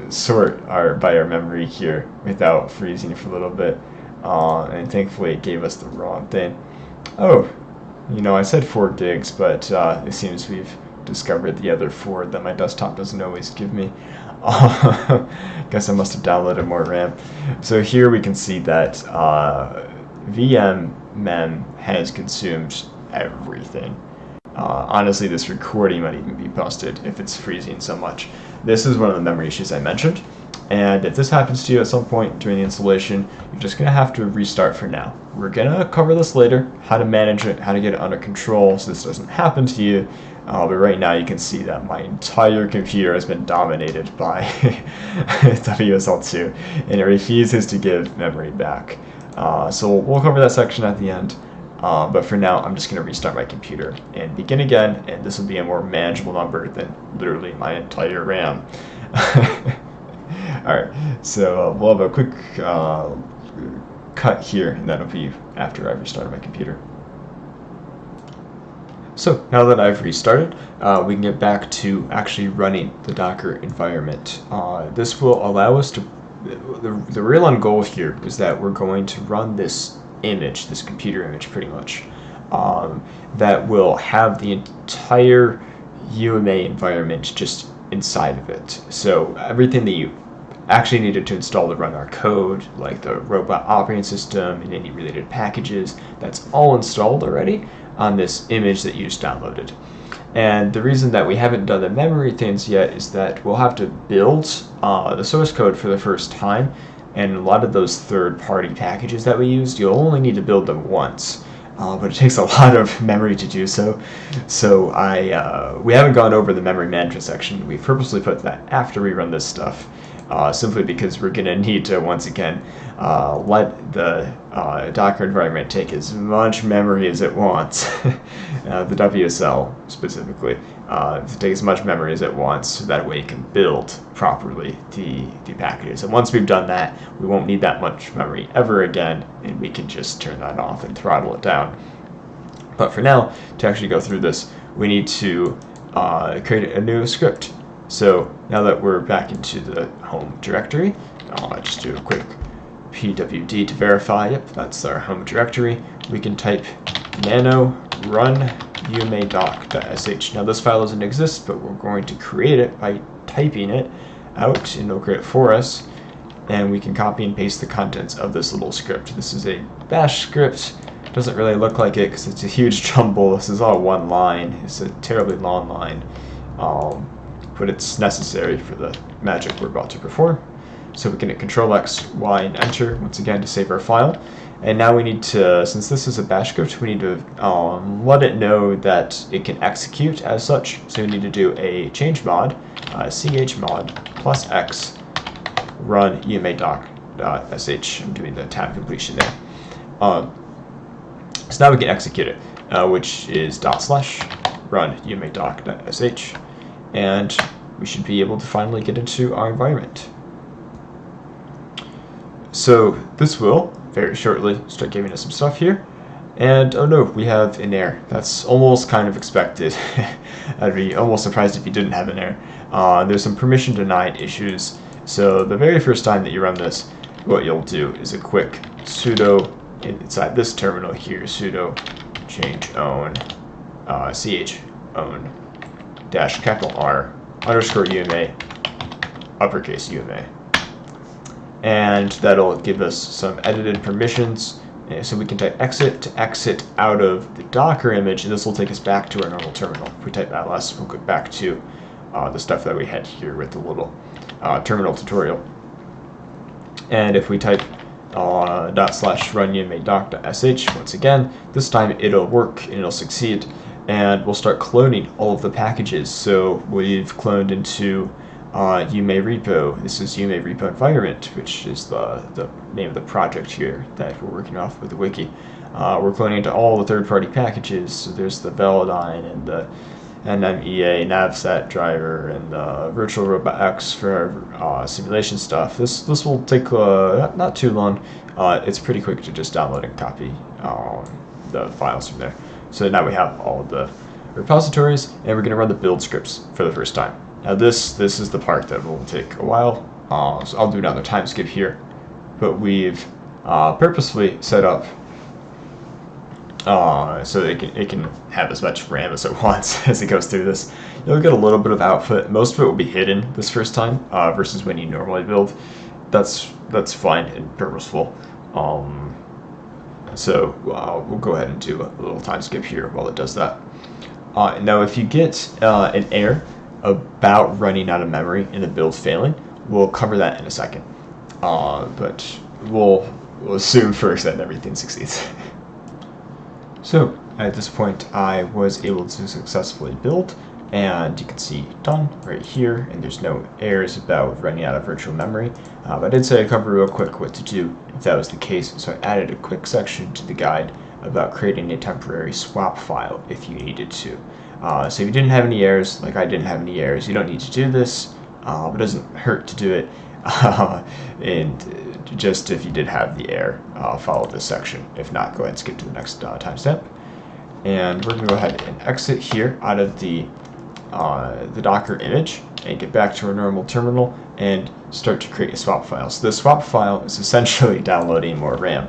sort by our memory here without freezing for a little bit, and thankfully it gave us the wrong thing. Oh, I said 4 gigs, but it seems we've discovered the other 4 that my desktop doesn't always give me. Guess I must have downloaded more RAM. So here we can see that VM has consumed everything. Honestly, this recording might even be busted if it's freezing so much. This is one of the memory issues I mentioned, and if this happens to you at some point during the installation, you're just going to have to restart for now. We're going to cover this later, how to manage it, how to get it under control so this doesn't happen to you, but right now you can see that my entire computer has been dominated by WSL2, and it refuses to give memory back. So we'll cover that section at the end. But for now, I'm just going to restart my computer and begin again, and this will be a more manageable number than literally my entire RAM. Alright, so we'll have a quick cut here, and that'll be after I've restarted my computer. So now that I've restarted, we can get back to actually running the Docker environment. This will allow us to, the real end goal here is that we're going to run this image, this computer image pretty much, that will have the entire UMA environment just inside of it. So everything that you actually needed to install to run our code, like the robot operating system and any related packages, that's all installed already on this image that you just downloaded. And the reason that we haven't done the memory things yet is that we'll have to build the source code for the first time, and a lot of those third-party packages that we used, you'll only need to build them once. But it takes a lot of memory to do so. So we haven't gone over the memory management section. We purposely put that after we run this stuff, simply because we're going to need to, once again, let the Docker environment take as much memory as it wants, the WSL specifically, to take as much memory as it wants, so that way it can build properly the packages. And once we've done that, we won't need that much memory ever again, and we can just turn that off and throttle it down. But for now, to actually go through this, we need to create a new script. So now that we're back into the home directory, I'll just do a quick pwd to verify, yep, that's our home directory. We can type nano run umadoc.sh. Now this file doesn't exist, but we're going to create it by typing it out, and it'll create it for us, and we can copy and paste the contents of this little script. This is a bash script. Doesn't really look like it because it's a huge jumble. This is all one line. It's a terribly long line, but it's necessary for the magic we're about to perform. So we can hit Control-X, Y, and Enter once again to save our file. And now we need to, since this is a bash script, we need to let it know that it can execute as such. So we need to do a change mod, chmod plus x run umadoc.sh. I'm doing the tab completion there. So now we can execute it, which is /run umadoc.sh, and we should be able to finally get into our environment. So this will very shortly start giving us some stuff here, and oh no, we have an error. That's almost kind of expected. I'd be almost surprised if you didn't have an error. There's some permission denied issues. So the very first time that you run this, what you'll do is a quick sudo inside this terminal here, sudo change own ch own -r underscore UMA uppercase UMA. And that'll give us some edited permissions. So we can type exit to exit out of the Docker image, and this will take us back to our normal terminal. If we type ls, we'll go back to the stuff that we had here with the little terminal tutorial. And if we type /run umadoc.sh, once again, this time it'll work and it'll succeed, and we'll start cloning all of the packages. So we've cloned into UMA repo. This is UMA repo environment, which is the name of the project here that we're working off with the wiki. We're cloning into all the third-party packages. So there's the Velodyne and the NMEA navsat driver and the Virtual Robot X for simulation stuff. This will take not too long. It's pretty quick to just download and copy the files from there. So now we have all of the repositories, and we're going to run the build scripts for the first time. Now this is the part that will take a while, so I'll do another time skip here, but we've purposefully set up so it can have as much RAM as it wants as it goes through this. You'll get a little bit of output. Most of it will be hidden this first time versus when you normally build. That's fine and purposeful. So we'll go ahead and do a little time skip here while it does that. Now if you get an error about running out of memory and the build failing, we'll cover that in a second. But we'll assume first that everything succeeds. So at this point I was able to successfully build, and you can see done right here, and there's no errors about running out of virtual memory. But I did say I'd cover real quick what to do if that was the case, so I added a quick section to the guide about creating a temporary swap file if you needed to. So if you didn't have any errors, like I didn't have any errors, you don't need to do this, but it doesn't hurt to do it. And just if you did have the error, follow this section. If not, go ahead and skip to the next timestamp. And we're going to go ahead and exit here out of the Docker image and get back to our normal terminal and start to create a swap file. So the swap file is essentially downloading more RAM.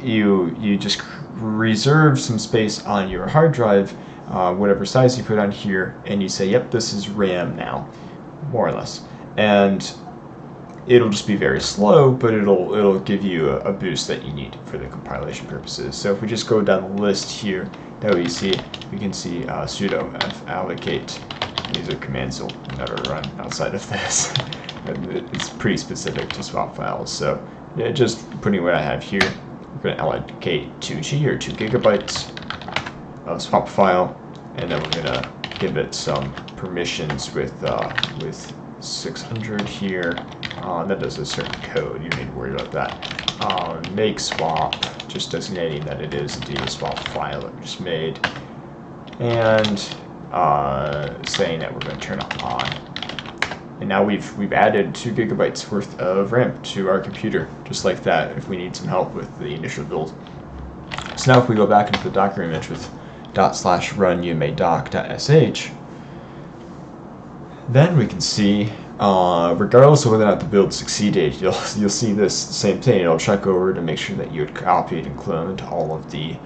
you just reserve some space on your hard drive, whatever size you put on here, and you say, yep, this is RAM now, more or less. And it'll just be very slow, but it'll give you a boost that you need for the compilation purposes. So if we just go down the list here that we can see sudo f allocate. These are commands you'll never run outside of this. It's pretty specific to Swapfile. So yeah, just putting what I have here, we're going to allocate 2G or 2 gigabytes of Swapfile, and then we're going to give it some permissions with 600 here. That does a certain code. You need to worry about that. Make swap, just designating that it is indeed a swap file that we just made, and saying that we're going to turn it on. And now we've added 2 gigabytes worth of RAM to our computer, just like that, if we need some help with the initial build. So now if we go back into the Docker image with /run umadoc.sh, then we can see, regardless of whether or not the build succeeded, you'll see this same thing. It'll check over to make sure that you had copied and cloned all of the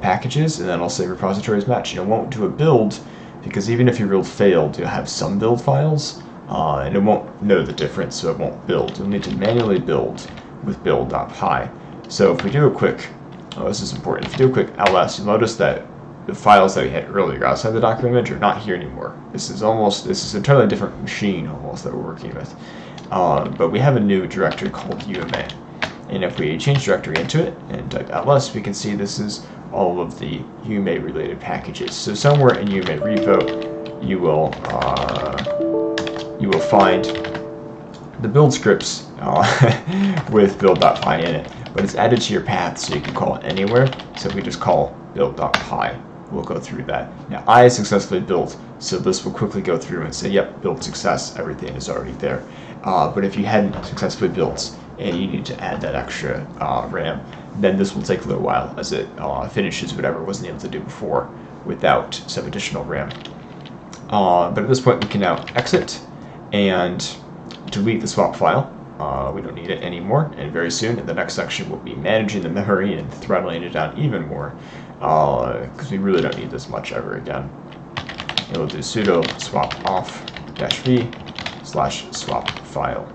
packages, and then it'll say repositories match. It won't do a build, because even if your build failed, you'll have some build files, and it won't know the difference, so it won't build. You'll need to manually build with build.py. So if we do a quick, this is important, if you do a quick ls, you'll notice that the files that we had earlier outside the Docker image are not here anymore. This is an entirely different machine almost that we're working with. But we have a new directory called UMA. And if we change directory into it and type ls, we can see this is all of the UMA related packages. So somewhere in UMA repo, you will find the build scripts with build.py in it, but it's added to your path, so you can call it anywhere. So if we just call build.py, we'll go through that. Now I successfully built, so this will quickly go through and say, yep, build success, everything is already there. But if you hadn't successfully built and you need to add that extra RAM, then this will take a little while as it finishes whatever it wasn't able to do before without some additional RAM. But at this point we can now exit and delete the swap file. We don't need it anymore, and very soon in the next section we'll be managing the memory and throttling it down even more, because we really don't need this much ever again. And we'll do sudo swap off -v/swap file,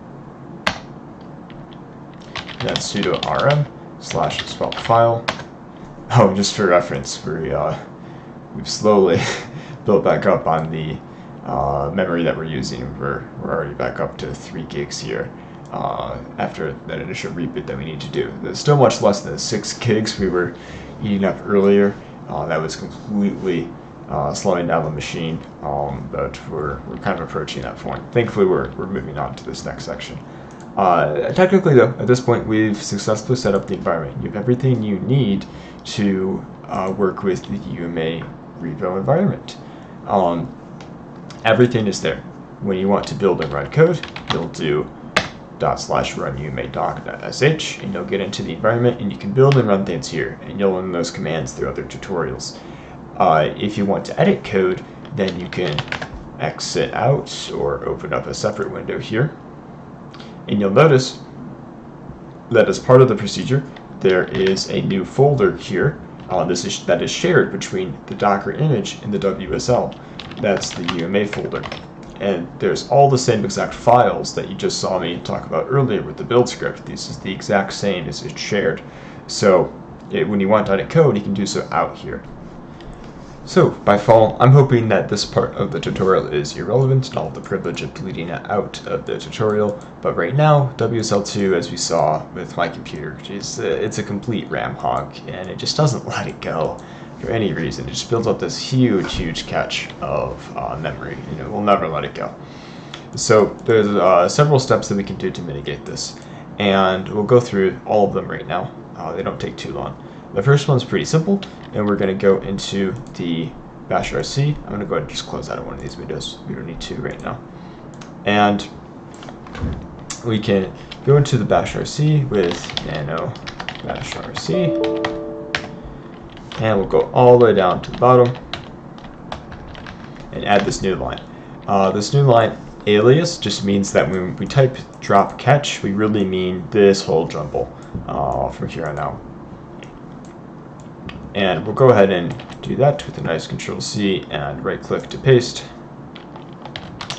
then sudo rm/swap file. Oh, just for reference, we've slowly built back up on the memory that we're using. We're already back up to 3 gigs here. After that initial reboot that we need to do. There's still much less than the 6 gigs we were eating up earlier. That was completely slowing down the machine, but we're kind of approaching that point. Thankfully, we're moving on to this next section. Technically, though, at this point, we've successfully set up the environment. You have everything you need to work with the UMA repo environment. Everything is there. When you want to build and run code, you'll do /run umadoc.sh, and you'll get into the environment, and you can build and run things here, and you'll learn those commands through other tutorials. If you want to edit code, then you can exit out or open up a separate window here, and you'll notice that as part of the procedure there is a new folder here that is shared between the Docker image and the WSL. That's the UMA folder. And there's all the same exact files that you just saw me talk about earlier with the build script. This is the exact same as it's shared. So when you want to edit code, you can do so out here. So by fall, I'm hoping that this part of the tutorial is irrelevant and I'll have the privilege of deleting it out of the tutorial. But right now, WSL2, as we saw with my computer, it's a complete RAM hog, and it just doesn't let it go for any reason. It just builds up this huge cache of memory, and it will never let it go. So there's several steps that we can do to mitigate this, and we'll go through all of them right now. They don't take too long. The first one's pretty simple, and we're going to go into the bash rc. I'm going to go ahead and just close out of one of these windows. We don't need to right now. And we can go into the bash rc with nano bash rc, and we'll go all the way down to the bottom and add this new line. This new line alias just means that when we type drop catch, we really mean this whole jumble. from here on out. And we'll go ahead and do that with a nice Control-C and right-click to paste.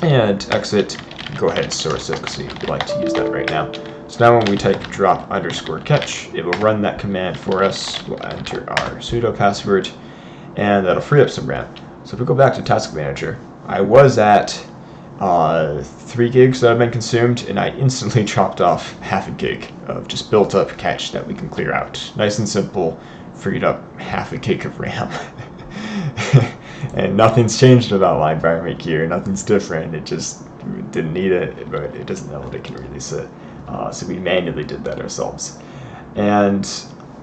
And exit, go ahead and source it because we'd like to use that right now. So now when we type drop_catch, it will run that command for us. We'll enter our sudo password, and that'll free up some RAM. So if we go back to Task Manager, I was at 3 gigs that have been consumed, and I instantly chopped off half a gig of just built up cache that we can clear out. Nice and simple, freed up half a gig of RAM. And nothing's changed about my environment here, nothing's different, it just didn't need it, but it doesn't know that it can release it. So we manually did that ourselves. And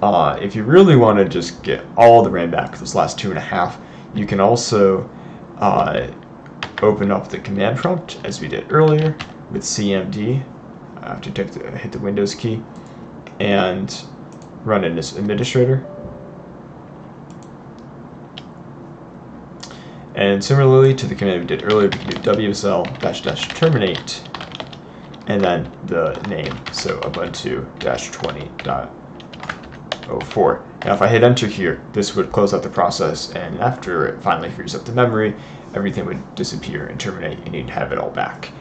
if you really want to just get all the RAM back, those last 2.5, you can also open up the command prompt as we did earlier with CMD after hit the Windows key and run it as administrator. And similarly to the command we did earlier, we can do wsl-terminate and then the name, so Ubuntu-20.04. Now if I hit enter here, this would close out the process, and after it finally frees up the memory, everything would disappear and terminate, and you'd have it all back.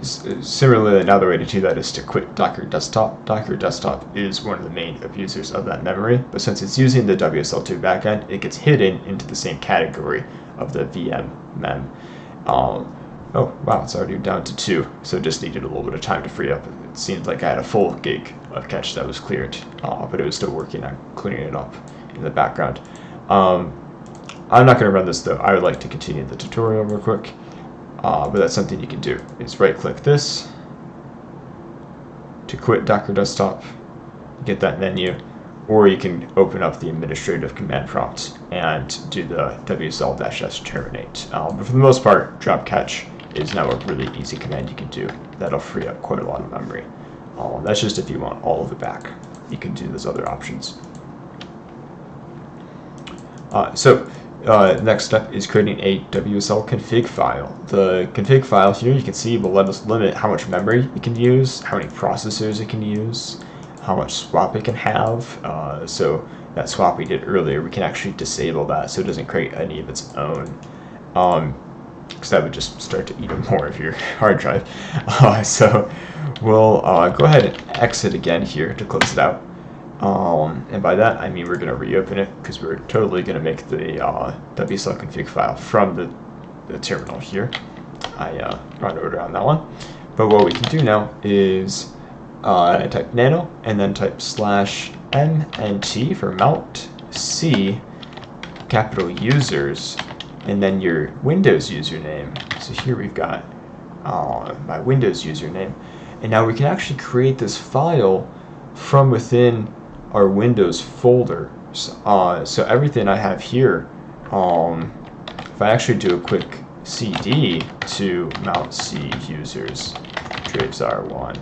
Similarly, another way to do that is to quit Docker Desktop. Docker Desktop is one of the main abusers of that memory, but since it's using the WSL2 backend, it gets hidden into the same category of the VM mem. Oh wow, it's already down to 2, so it just needed a little bit of time to free up. It seemed like I had a full gig of cache that was cleared, but it was still working on cleaning it up in the background. I'm not going to run this though. I would like to continue the tutorial real quick, but that's something you can do. Is right-click this to quit Docker Desktop, get that menu, or you can open up the administrative command prompt and do the wsl-s terminate. But for the most part, drop catch is now a really easy command you can do. That'll free up quite a lot of memory. That's just if you want all of it back. You can do those other options. Next step is creating a WSL config file. The config file here, you can see, will let us limit how much memory it can use, how many processors it can use, how much swap it can have. So that swap we did earlier, we can actually disable that so it doesn't create any of its own, because that would just start to eat up more of your hard drive. So we'll go ahead and exit again here to close it out. And by that I mean we're going to reopen it because we're totally going to make the WSL config file from the terminal here. I run order on that one. But what we can do now is type nano and then type /mnt for mount c capital users and then your Windows username. So here we've got my Windows username, and now we can actually create this file from within our Windows folder. So everything I have here, if I actually do a quick cd to mount c users traves r1,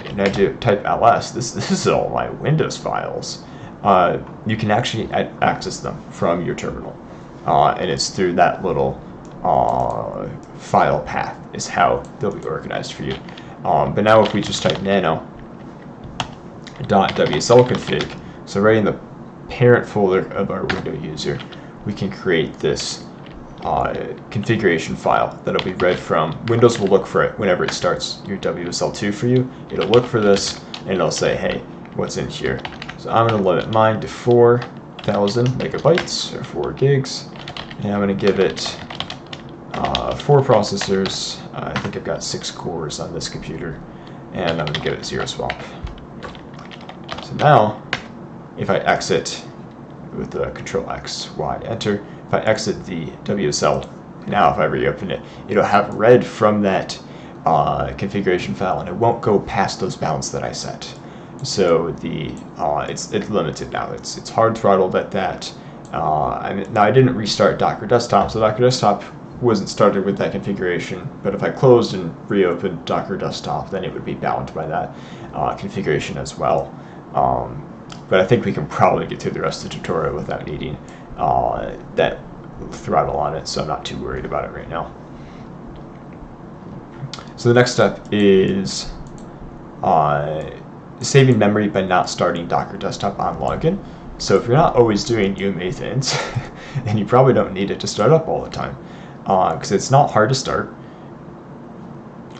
and I do type ls, this is all my Windows files. You can actually access them from your terminal, and it's through that little file path is how they'll be organized for you. But now if we just type nano .wsl config, so right in the parent folder of our Windows user, we can create this configuration file that'll be read from. Windows will look for it whenever it starts your WSL2 for you. It'll look for this and it'll say, hey, what's in here? So I'm going to limit mine to 4,000 megabytes or 4 gigs, and I'm going to give it 4 processors. I think I've got 6 cores on this computer, and I'm going to give it 0 swap. So now, if I exit with the Control X, Y, Enter, if I exit the WSL, now if I reopen it, it'll have read from that configuration file, and it won't go past those bounds that I set. So it's limited now. It's hard throttled at that. Now I didn't restart Docker Desktop, so Docker Desktop wasn't started with that configuration. But if I closed and reopened Docker Desktop, then it would be bound by that configuration as well. But I think we can probably get through the rest of the tutorial without needing that throttle on it, so I'm not too worried about it right now. So the next step is saving memory by not starting Docker Desktop on login. So if you're not always doing UMA things, and you probably don't need it to start up all the time, because it's not hard to start.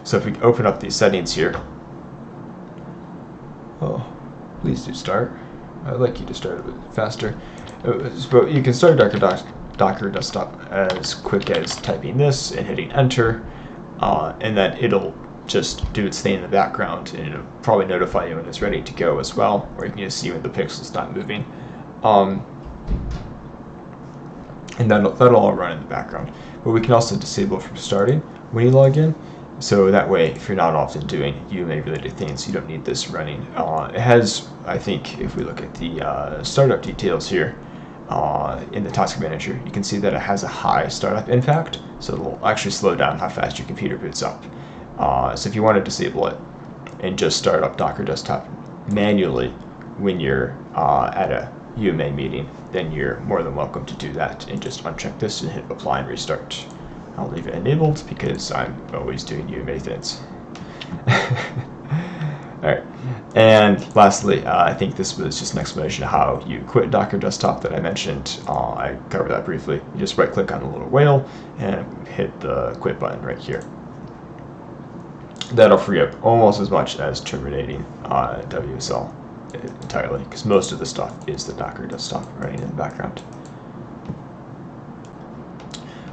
So if we open up these settings here, oh, please do start. I'd like you to start a bit faster. But you can start Docker Desktop as quick as typing this and hitting enter, and then it'll just do its thing in the background, and it'll probably notify you when it's ready to go as well, or you can just see when the pixels stop moving. And that'll all run in the background. But we can also disable from starting when you log in, so that way if you're not often doing UMA related things, you don't need this running. It has, I think, if we look at the startup details here in the task manager, you can see that it has a high startup impact, so it'll actually slow down how fast your computer boots up. So if you want to disable it and just start up Docker Desktop manually when you're at a UMA meeting, then you're more than welcome to do that and just uncheck this and hit apply and restart. I'll leave it enabled because I'm always doing UMA things. Alright, and lastly, I think this was just an explanation of how you quit Docker Desktop that I mentioned. I covered that briefly. You just right click on the little whale and hit the quit button right here. That'll free up almost as much as terminating WSL entirely, because most of the stuff is the Docker Desktop running in the background.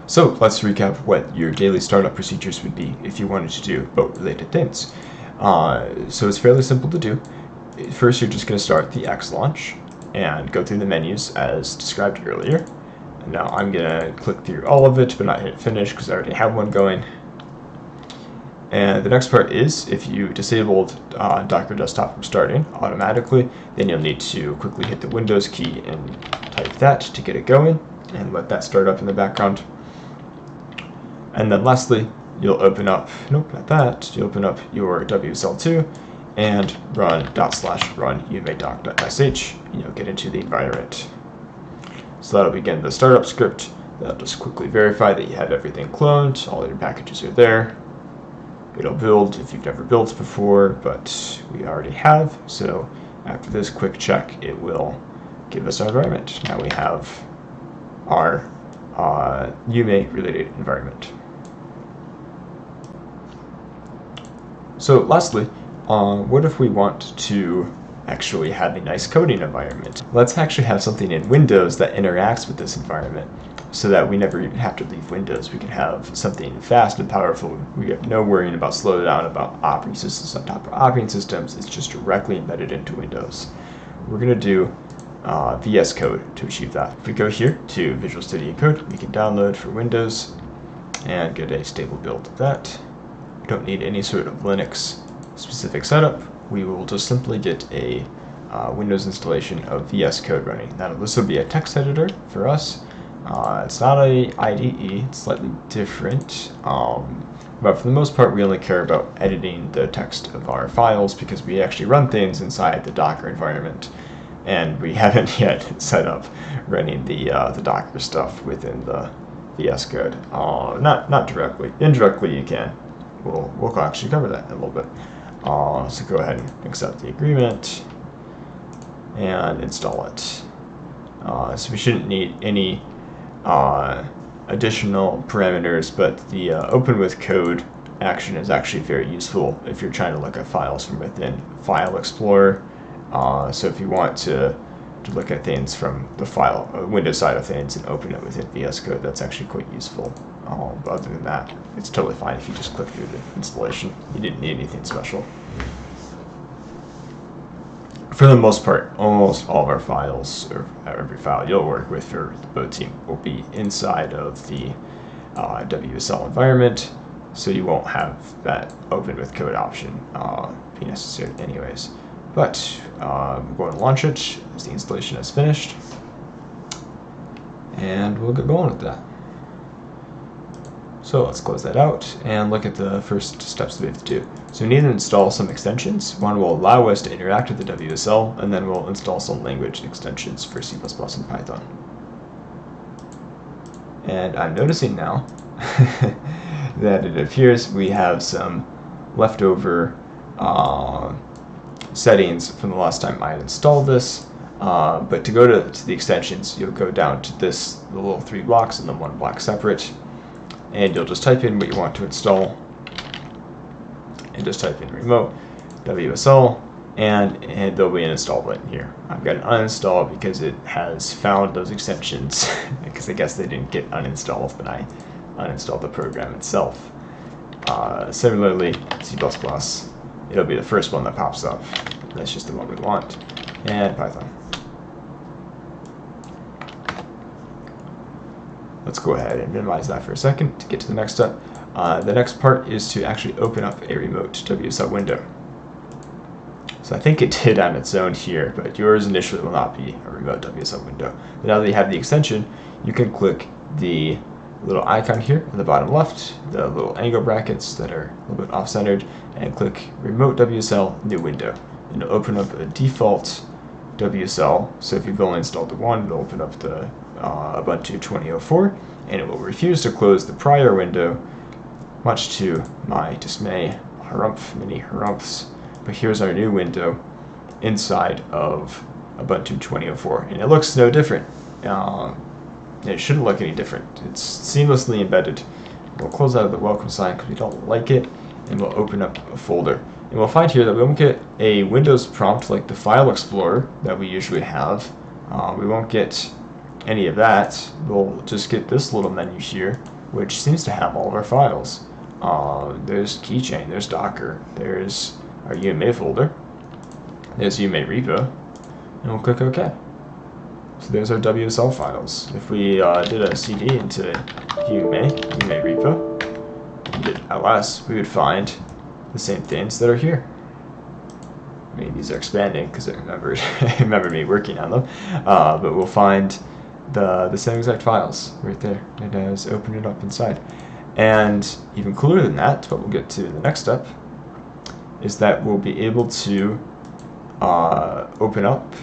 So let's recap what your daily startup procedures would be if you wanted to do boat-related things. So it's fairly simple to do. First, you're just going to start the X launch and go through the menus as described earlier. And now I'm going to click through all of it, but not hit finish because I already have one going. And the next part is, if you disabled Docker Desktop from starting automatically, then you'll need to quickly hit the Windows key and type that to get it going, and let that start up in the background. And then lastly, you'll open up, nope, not that, you'll open up your WSL2 and run /run umadoc.sh, and you'll get into the environment. So that'll begin the startup script. That'll just quickly verify that you have everything cloned, all your packages are there. It'll build if you've never built before, but we already have. So after this quick check, it will give us our environment. Now we have our UMA related environment. So lastly, what if we want to actually have a nice coding environment? Let's actually have something in Windows that interacts with this environment, so that we never even have to leave Windows. We can have something fast and powerful. We have no worrying about slowdown about operating systems on top of operating systems. It's just directly embedded into Windows. We're going to do VS Code to achieve that. If we go here to Visual Studio Code, we can download for Windows and get a stable build of that. We don't need any sort of Linux specific setup. We will just simply get a Windows installation of VS Code running. Now this will be a text editor for us. It's not a IDE, it's slightly different, but for the most part we only care about editing the text of our files because we actually run things inside the Docker environment, and we haven't yet set up running the Docker stuff within the VS Code. Not directly. Indirectly you can. We'll actually cover that in a little bit. So go ahead and accept the agreement and install it. So we shouldn't need any additional parameters, but the open with code action is actually very useful if you're trying to look at files from within File Explorer. So if you want to look at things from the file Windows side of things and open it within VS Code, that's actually quite useful. But other than that, it's totally fine if you just click through the installation. You didn't need anything special. For the most part, almost all of our files, or every file you'll work with for the boat team, will be inside of the WSL environment, so you won't have that open with code option be necessary anyways. But I'm going to launch it as the installation is finished, and we'll get going with that. So let's close that out and look at the first steps that we have to do. So we need to install some extensions. One will allow us to interact with the WSL, and then we'll install some language extensions for C++ and Python. And I'm noticing now that it appears we have some leftover settings from the last time I had installed this. But to go to the extensions, you'll go down to the little 3 blocks and then 1 block separate, and you'll just type in what you want to install, and just type in remote WSL, and there'll be an install button here. I've got an uninstall because it has found those extensions because I guess they didn't get uninstalled when I uninstalled the program itself. Similarly, C++, it'll be the first one that pops up. That's just the one we want. And Python. Let's go ahead and minimize that for a second to get to the next step. The next part is to actually open up a remote WSL window. So I think it did on its own here, but yours initially will not be a remote WSL window. But now that you have the extension, you can click the little icon here at the bottom left, the little angle brackets that are a little bit off-centered, and click Remote WSL New Window. And it'll open up a default WSL. So if you've only installed the one, it'll open up the Ubuntu 2004, and it will refuse to close the prior window, much to my dismay. Many harumphs. But here's our new window inside of Ubuntu 2004, and it looks no different. It shouldn't look any different. It's seamlessly embedded. We'll close out of the welcome sign because we don't like it, and we'll open up a folder. And we'll find here that we won't get a Windows prompt like the File Explorer that we usually have. We won't get any of that. We'll just get this little menu here, which seems to have all of our files. There's Keychain, there's Docker, there's our UMA folder, there's UMA repo, and we'll click OK. So there's our WSL files. If we did a CD into UMA repo, and did ls, we would find the same things that are here. I mean, these are expanding because I remember me working on them, but we'll find the same exact files right there. It has opened it up inside. And even cooler than that, what we'll get to the next step, is that we'll be able to open up.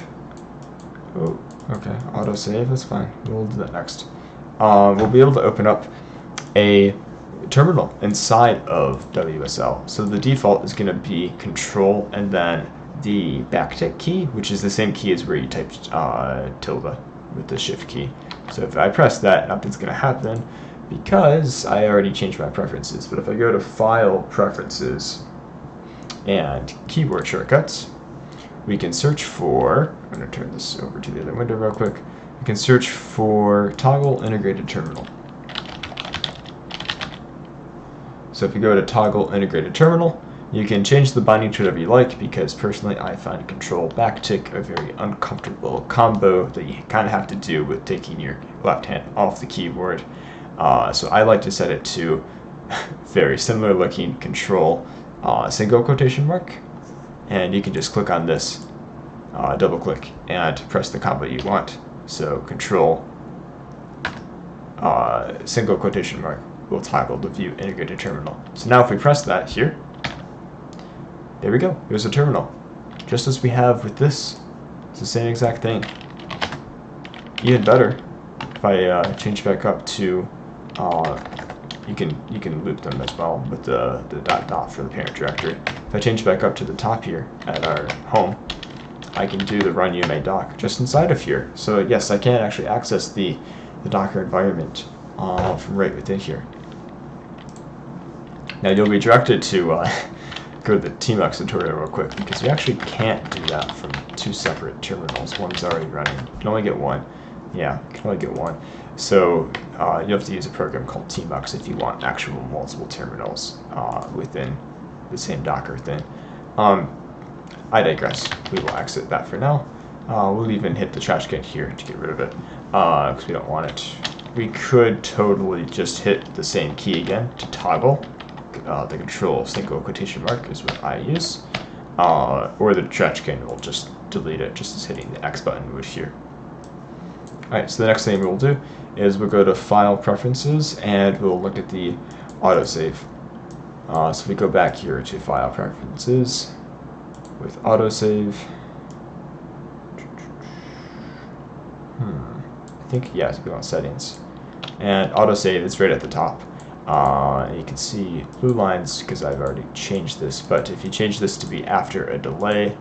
Oh, okay, autosave, that's fine. We'll do that next. We'll be able to open up a terminal inside of WSL. So the default is going to be Control and then the backtick key, which is the same key as where you typed tilde with the Shift key. So if I press that, nothing's going to happen because I already changed my preferences. But if I go to File, Preferences, and Keyboard Shortcuts, we can search for, I'm going to turn this over to the other window real quick, we can search for Toggle Integrated Terminal. So if you go to Toggle Integrated Terminal, you can change the binding to whatever you like, because personally I find Control backtick a very uncomfortable combo that you kind of have to do with taking your left hand off the keyboard. So I like to set it to very similar looking Control single quotation mark, and you can just click on this, double click, and press the combo you want. So Control single quotation mark will toggle the View Integrated Terminal. So now if we press that here, there we go, there's a terminal. Just as we have with this, it's the same exact thing. Even better, if I change back up to, you can loop them as well with the dot for the parent directory. If I change back up to the top here at our home, I can do the run UMA doc just inside of here. So yes, I can actually access the Docker environment from right within here. Now you'll be directed to go to the Tmux tutorial real quick, because you actually can't do that from two separate terminals. One's already running. You can only get one. Yeah, you can only get one. So you have to use a program called Tmux if you want actual multiple terminals within the same Docker thing. I digress. We will exit that for now. We'll even hit the trash can here to get rid of it, because we don't want it. We could totally just hit the same key again to toggle. The Control single quotation mark is what I use, or the trash can will just delete it just as hitting the X button would here. Alright, so the next thing we'll do is we'll go to File Preferences and we'll look at the autosave. So we go back here to File Preferences with autosave. I think, yes, we want settings. And autosave is right at the top. You can see blue lines because I've already changed this, but if you change this to be after a delay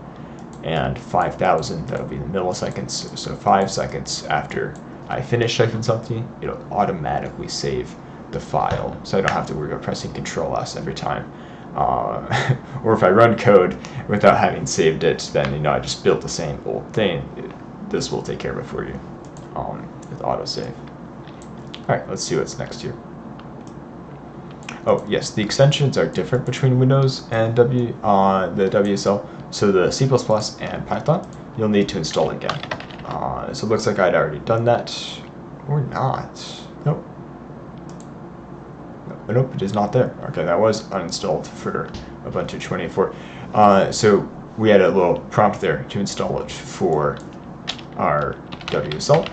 and 5,000, that'll be the milliseconds. So 5 seconds after I finish typing something, it'll automatically save the file, so I don't have to worry about pressing Control S every time. Or if I run code without having saved it, then I just built the same old thing. This will take care of it for you with autosave. All right, let's see what's next here. Oh yes, the extensions are different between Windows and the WSL. So the C++ and Python, you'll need to install again. So it looks like I'd already done that, or not. Nope. Nope, it is not there. Okay, that was uninstalled for Ubuntu 24. So we had a little prompt there to install it for our WSL.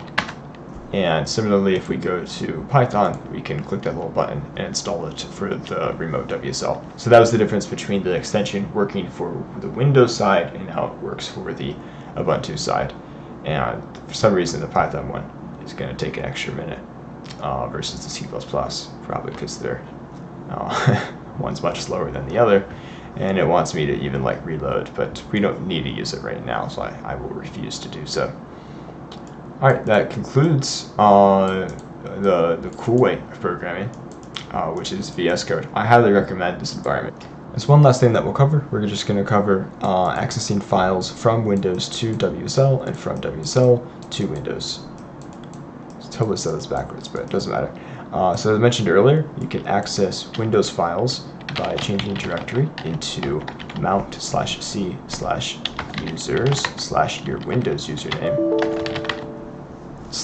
And similarly, if we go to Python, we can click that little button and install it for the remote WSL. So that was the difference between the extension working for the Windows side and how it works for the Ubuntu side. And for some reason, the Python one is going to take an extra minute versus the C++, probably because they're one's much slower than the other. And it wants me to even reload, but we don't need to use it right now, so I will refuse to do so. Alright, that concludes the cool way of programming, which is VS Code. I highly recommend this environment. There's one last thing that we'll cover. We're just going to cover accessing files from Windows to WSL and from WSL to Windows. I totally said this backwards, but it doesn't matter. So as I mentioned earlier, you can access Windows files by changing directory into mount/c/users/your Windows username.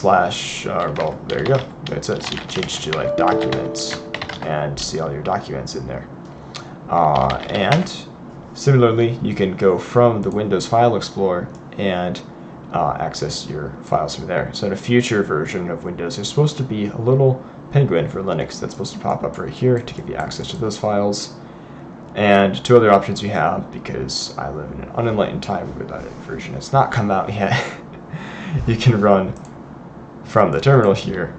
Well, there you go. That's it. So you can change to documents and see all your documents in there. And similarly, you can go from the Windows File Explorer and access your files from there. So in a future version of Windows, there's supposed to be a little penguin for Linux that's supposed to pop up right here to give you access to those files. And two other options you have, because I live in an unenlightened time where that version has not come out yet. You can run from the terminal here,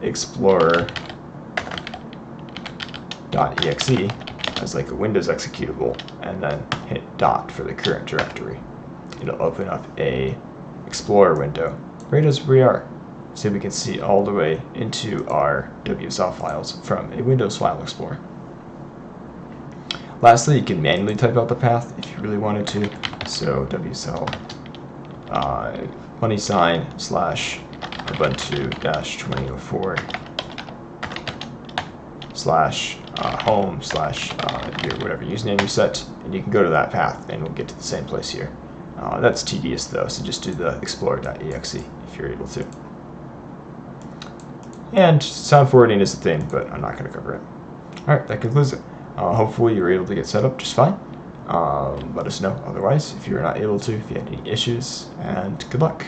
explorer.exe as a Windows executable, and then hit dot for the current directory. It'll open up a Explorer window, right as we are, so we can see all the way into our WSL files from a Windows File Explorer. Lastly, you can manually type out the path if you really wanted to. So WSL $/Ubuntu-2004 /home/ your whatever username you set, and you can go to that path and we'll get to the same place here. That's tedious though, so just do the explorer.exe if you're able to. And sound forwarding is a thing, but I'm not going to cover it. Alright, that concludes it. Hopefully you were able to get set up just fine. Let us know otherwise if you're not able to, if you had any issues, and good luck.